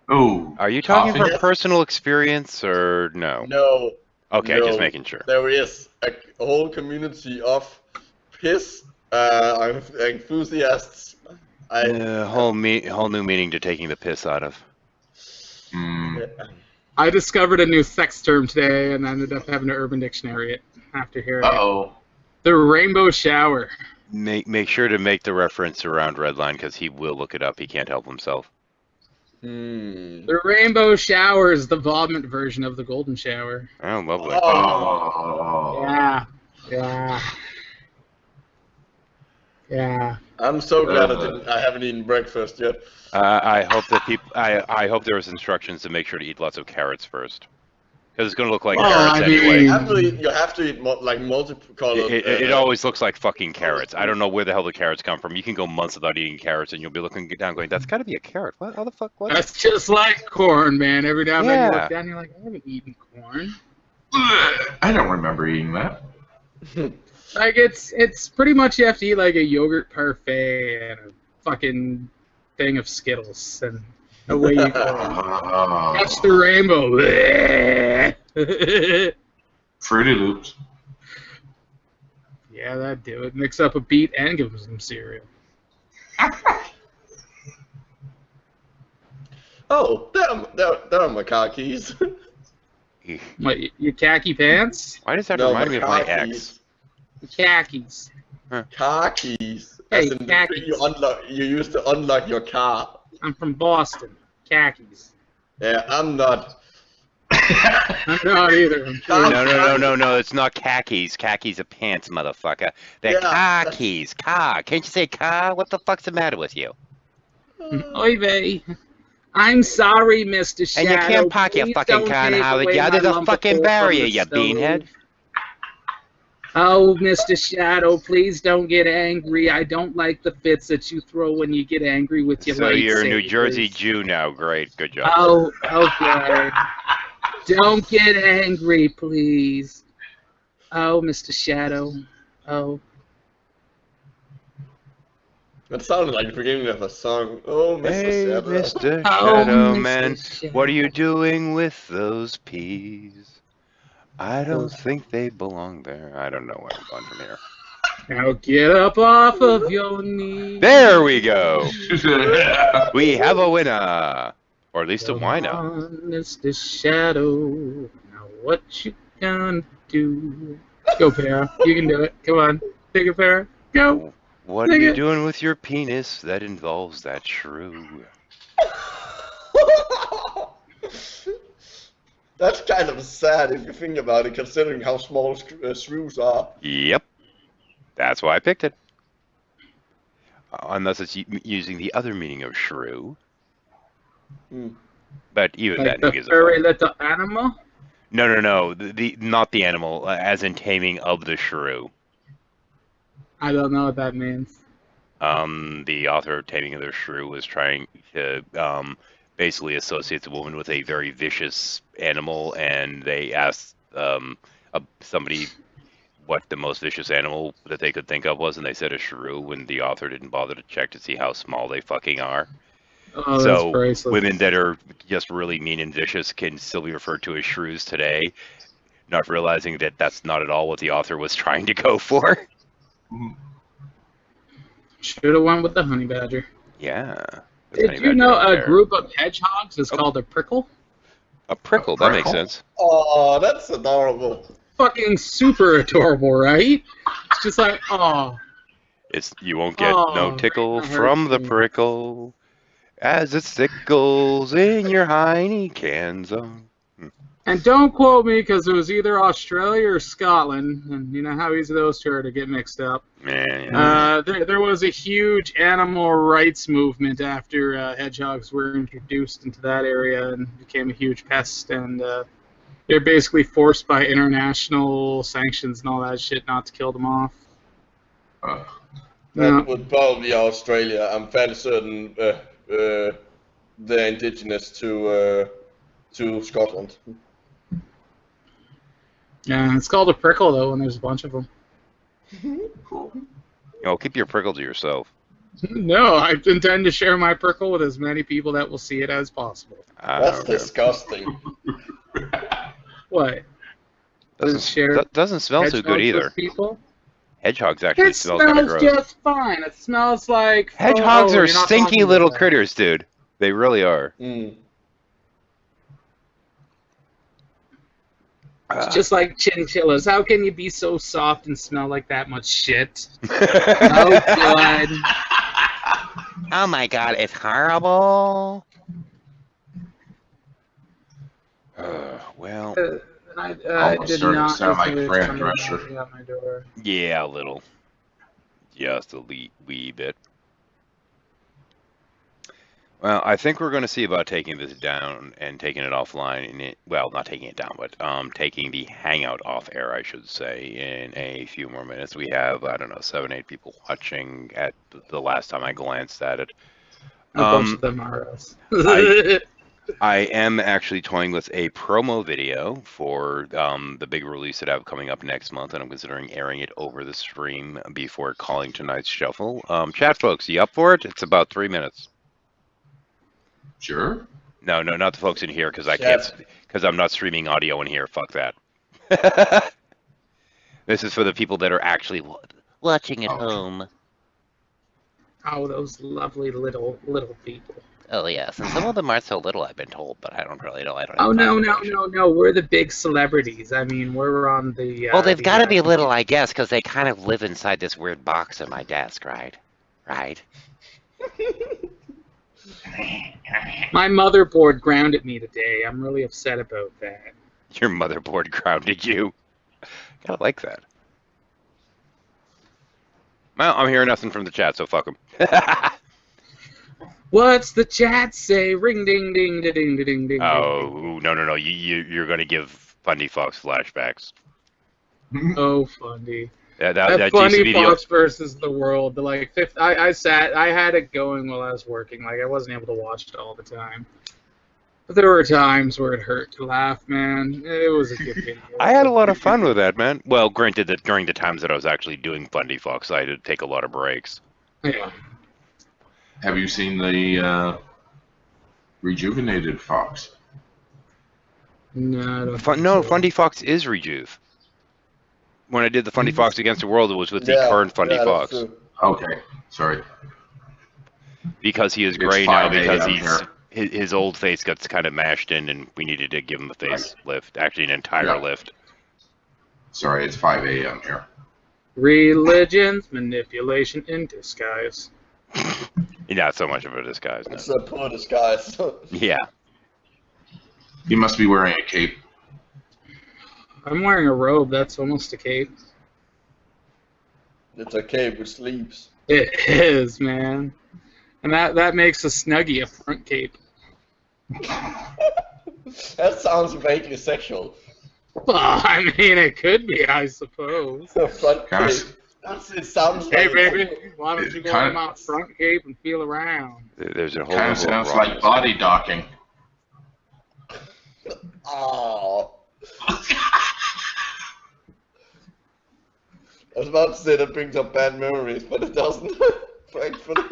Oh, Are you talking coffee? from personal experience or no? No. Okay, No. just making sure. There is a whole community of piss enthusiasts. Whole new meaning to taking the piss out of. Hmm. I discovered a new sex term today, and I ended up having to Urban Dictionary it after hearing it. Uh-oh. The rainbow shower. Make sure to make the reference around Redline because he will look it up. He can't help himself. The rainbow shower is the vomit version of the golden shower. Oh, lovely. Oh. Yeah. I'm so glad I haven't eaten breakfast yet. I hope that I hope there was instructions to make sure to eat lots of carrots first, because it's going to look like carrots anyway. You have to eat multicolored. It always looks like fucking carrots. I don't know where the hell the carrots come from. You can go months without eating carrots, and you'll be looking down, going, "That's got to be a carrot. What? How the fuck? What?" That's just like corn, man. Every now and then you Yeah. look down, you're like, I haven't eaten corn. I don't remember eating that. Like it's pretty much you have to eat like a yogurt parfait and a fucking thing of Skittles, and away you go. Catch the rainbow. Fruity Loops. Yeah, that'd do it. Mix up a beet and give them some cereal. Oh, there are my car keys. What, your khaki pants? Why does that No, remind me of my car ex? keys. Khakis. Car keys. Hey, As in the khakis. thing you used to unlock your car. I'm from Boston. Khakis. Yeah, I'm not. I'm not either. I'm sure. No. It's not khakis. Khakis are pants, motherfucker. They're car keys. Car. Can't you say car? What the fuck's the matter with you? Oy vey. I'm sorry, Mr. Shadow. And you can't park your Please fucking don't car in take Howard away Yard. my There's a lump of fucking coal barrier, from the you stove. beanhead. Oh, Mr. Shadow, please don't get angry. I don't like the fits that you throw when you get angry with your So you're a New lightsabers. Jersey Jew now. Great. Good job. Oh, okay. Don't get angry, please. Oh, Mr. Shadow. Oh. That sounded like the beginning of a song. Oh, Mr. Hey, Shadow. Mr. Oh, Shadow Mr. Man, Shadow. what are you doing with those peas? I don't think they belong there. I don't know where I'm going from here. Now get up off of your knees. There we go. We have a winner, or at least a Come winner. on, Mr. Shadow. Now what you gonna do? Go, Para. You can do it. Come on. Take it, Para. Go. What are you doing with your penis that involves that shrew? That's kind of sad if you think about it, considering how small shrews are. Yep. That's why I picked it. Unless it's using the other meaning of shrew. But even Like that the gives a furry fuck. little animal? No. The not the animal, as in taming of the shrew. I don't know what that means. The author of Taming of the Shrew was trying to basically associate the woman with a very vicious animal, and they asked somebody what the most vicious animal that they could think of was, and they said a shrew, and the author didn't bother to check to see how small they fucking are. Oh, So that's priceless. women that are just really mean and vicious can still be referred to as shrews today, not realizing that that's not at all what the author was trying to go for. Should have went with the honey badger. Yeah. Did you know a group of hedgehogs is called a prickle? A prickle, that makes sense. Oh, that's adorable. Fucking super adorable, right? It's just like, oh. You won't get no tickle that from hurts the me. prickle as it sickles in your hiney can zone. And don't quote me, because it was either Australia or Scotland, and you know how easy those two are to get mixed up. Man. There was a huge animal rights movement after hedgehogs were introduced into that area and became a huge pest, and they're basically forced by international sanctions and all that shit not to kill them off. That would probably be Australia. I'm fairly certain they're indigenous to Scotland. Yeah, it's called a prickle, though, and there's a bunch of them. Keep your prickle to yourself. No, I intend to share my prickle with as many people that will see it as possible. That's Okay. disgusting. What? Doesn't smell so good hedgehogs either. with people? Hedgehogs actually It smell kind of smells gross. just fine. It smells like Hedgehogs oh, are you're not stinky talking little about that. critters, dude. They really are. Mm. It's just like chinchillas. How can you be so soft and smell like that much shit? Oh god. Oh my god, it's horrible. Well, I Almost did starting to not sound like receive Fran somebody Drescher. knocking at my door. yeah, a little. Just a wee bit. Well, I think we're going to see about taking this down and taking it offline. Well, not taking it down, but taking the Hangout off air, I should say, in a few more minutes. We have, I don't know, 7, 8 people watching at the last time I glanced at it. A bunch of them are us. I am actually toying with a promo video for the big release that I have coming up next month, and I'm considering airing it over the stream before calling tonight's shuffle. Chat folks, you up for it? It's about 3 minutes. Sure. No, not the folks in here because I'm not streaming audio in here. Fuck that. This is for the people that are actually watching at home. Oh, those lovely little people. Oh yes, and some of them are so little, I've been told, but I don't really know. I don't. Oh no! We're the big celebrities. I mean, we're on the. Well, they've got to be little, I guess, because they kind of live inside this weird box in my desk, right? Right. My motherboard grounded me today. I'm really upset about that. Your motherboard grounded you. Kind of like that. Well, I'm hearing nothing from the chat, so fuck them. What's the chat say? Ring ding ding ding ding ding ding. Oh no! You're gonna give Fundy Fox flashbacks. Oh, Fundy. Yeah, that used to Funny be Fox versus the World. Like I had it going while I was working. Like I wasn't able to watch it all the time. But there were times where it hurt to laugh, man. It was a good video. I had a lot of fun with that, man. Well, granted that during the times that I was actually doing Fundy Fox, I had to take a lot of breaks. Yeah. Have you seen the rejuvenated Fox? No, I don't Fundy Fox is Rejuve. When I did the Fundy Fox Against the World, it was with the current Fundy Fox. Okay, sorry. Because he is gray now, because his old face got kind of mashed in, and we needed to give him a face lift. Actually, an entire lift. Sorry, it's 5 a.m. here. Religion's manipulation in disguise. Not so much of a disguise. No. It's a poor disguise. Yeah. He must be wearing a cape. I'm wearing a robe. That's almost a cape. It's a cape with sleeves. It is, man. And that makes a Snuggie a front cape. That sounds vaguely sexual. Well, I mean, it could be, I suppose. Front cape. It sounds like... Hey, baby, why don't you go in my front cape and feel around? There's a whole Kind of sounds like body docking. Oh. I was about to say that brings up bad memories, but it doesn't. Thankfully.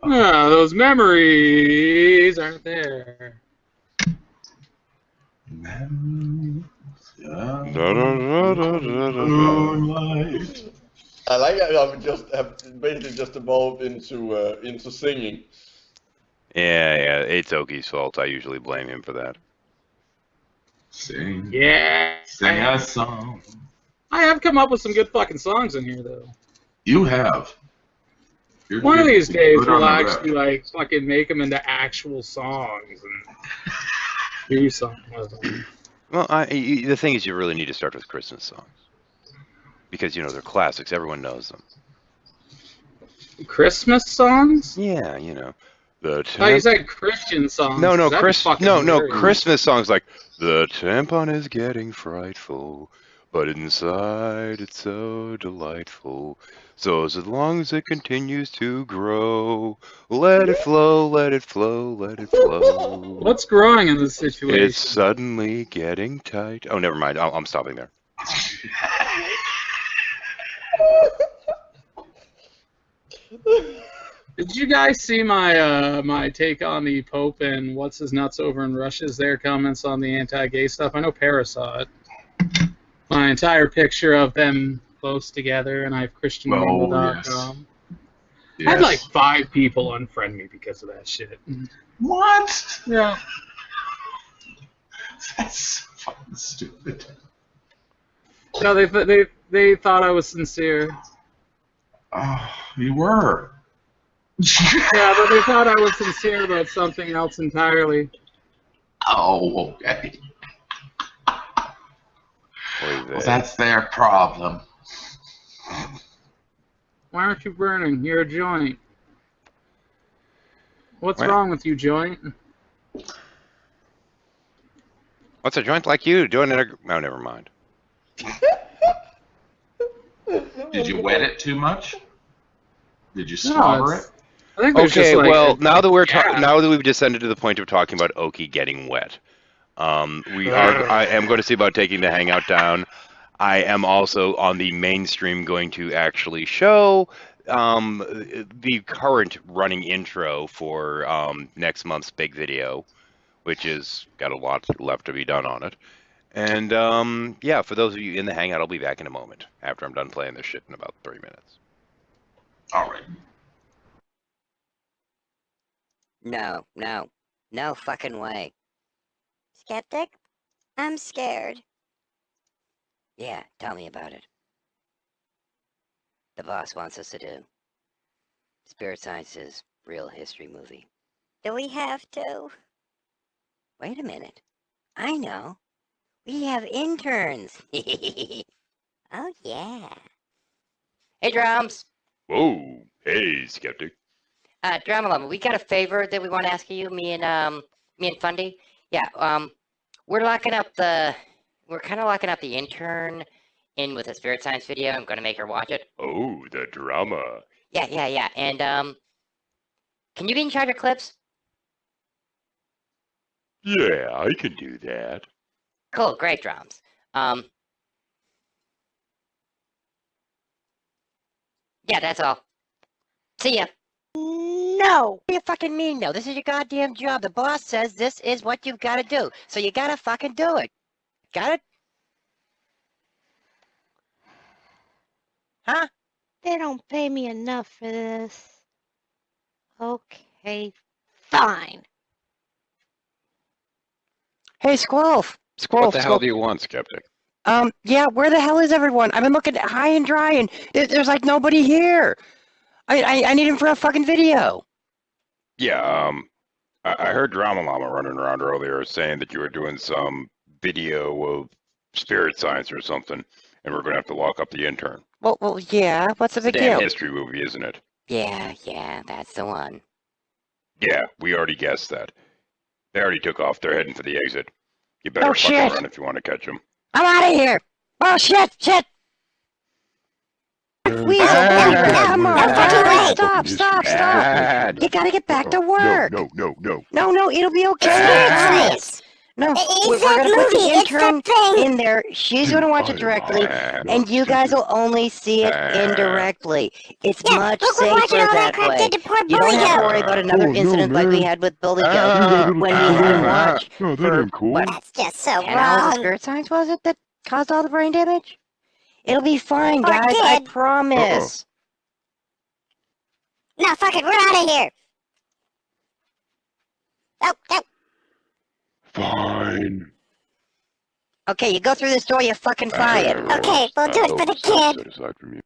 Those memories aren't there. I like how we just have basically just evolved into singing. Yeah, it's Oki's fault. I usually blame him for that. Sing. Yeah. Sing a song. I have come up with some good fucking songs in here, though. You have. One of these days, we'll actually like fucking make them into actual songs and do something with them. Well, the thing is, you really need to start with Christmas songs because they're classics. Everyone knows them. Christmas songs? Yeah, The oh, you said Christian songs. No, hilarious. Christmas songs like the tampon is getting frightful, but inside it's so delightful. So as long as it continues to grow, let it flow, let it flow, let it flow. What's growing in this situation? It's suddenly getting tight. Oh, never mind. I'm stopping there. Did you guys see my my take on the Pope and what's his nuts over in Russia's their comments on the anti-gay stuff? I know Paris saw it. My entire picture of them close together, and I have ChristianMingle.com. Yes. I had like 5 people unfriend me because of that shit. What? Yeah. That's fucking stupid. No, they thought I was sincere. Oh, you were. Yeah, but they thought I was sincere about something else entirely. Oh, okay. Well, that's their problem. Why aren't you burning? You're a joint. What's Well- wrong with you, joint? What's a joint like you doing it? Oh, never mind. Did you wet it too much? Did you No, slobber it's- it? I think there's Okay, just like well, a- now that we're yeah. now that we've descended to the point of talking about Oki getting wet, I am going to see about taking the hangout down. I am also on the mainstream going to actually show the current running intro for next month's big video, which is got a lot left to be done on it. And yeah, for those of you in the hangout, I'll be back in a moment after I'm done playing this shit in about 3 minutes. All right. No, no, no fucking way. Skeptic? I'm scared. Yeah, tell me about it. The boss wants us to do Spirit Science's real history movie. Do we have to? Wait a minute. I know. We have interns. Oh, yeah. Hey, Drums. Whoa, hey, skeptic. Dramalama, we got a favor that we want to ask you, me and Fundy. Yeah, we're kind of locking up the intern in with a Spirit Science video. I'm going to make her watch it. Oh, the drama. Yeah. And, can you be in charge of clips? Yeah, I can do that. Cool, great, Drums. Yeah, that's all. See ya. No! What do you fucking mean, no? This is your goddamn job. The boss says this is what you've got to do. So you gotta fucking do it. Got it? Huh? They don't pay me enough for this. Okay, fine. Hey, Squirrel. What the hell do you want, skeptic? Yeah, where the hell is everyone? I've been looking high and dry, and there's like nobody here. I need him for a fucking video. Yeah, I heard Drama Llama running around earlier saying that you were doing some video of Spirit Science or something, and we're gonna have to lock up the intern. Well, yeah. What's the It's a big damn deal? history movie, isn't it? Yeah, that's the one. Yeah, we already guessed that. They already took off. They're heading for the exit. You better Oh, fucking shit. run if you want to catch them. I'm out of here. Oh shit! Weasel, Bad. come on! Bad. Stop! Bad. You gotta get back to work. No. No, it'll be okay. Science. No, It's we're that gonna put the movie, it's intern that thing. in there. She's gonna watch it directly, and you guys will only see it indirectly. It's Yeah, much look, we're watching safer all that that crap way. did to poor You don't have to Bully worry about another incident like we had with Bully Goat when we had to watch No, that for ain't cool. what, That's just so 10 hours of wrong. Spirit Science was it that caused all the brain damage? It'll be fine, Or guys. I did. promise. No, fuck it, we're out of here. Oh. Fine. Okay, you go through this door, you fucking fired. Okay, we'll do it for the kid. Set aside from you.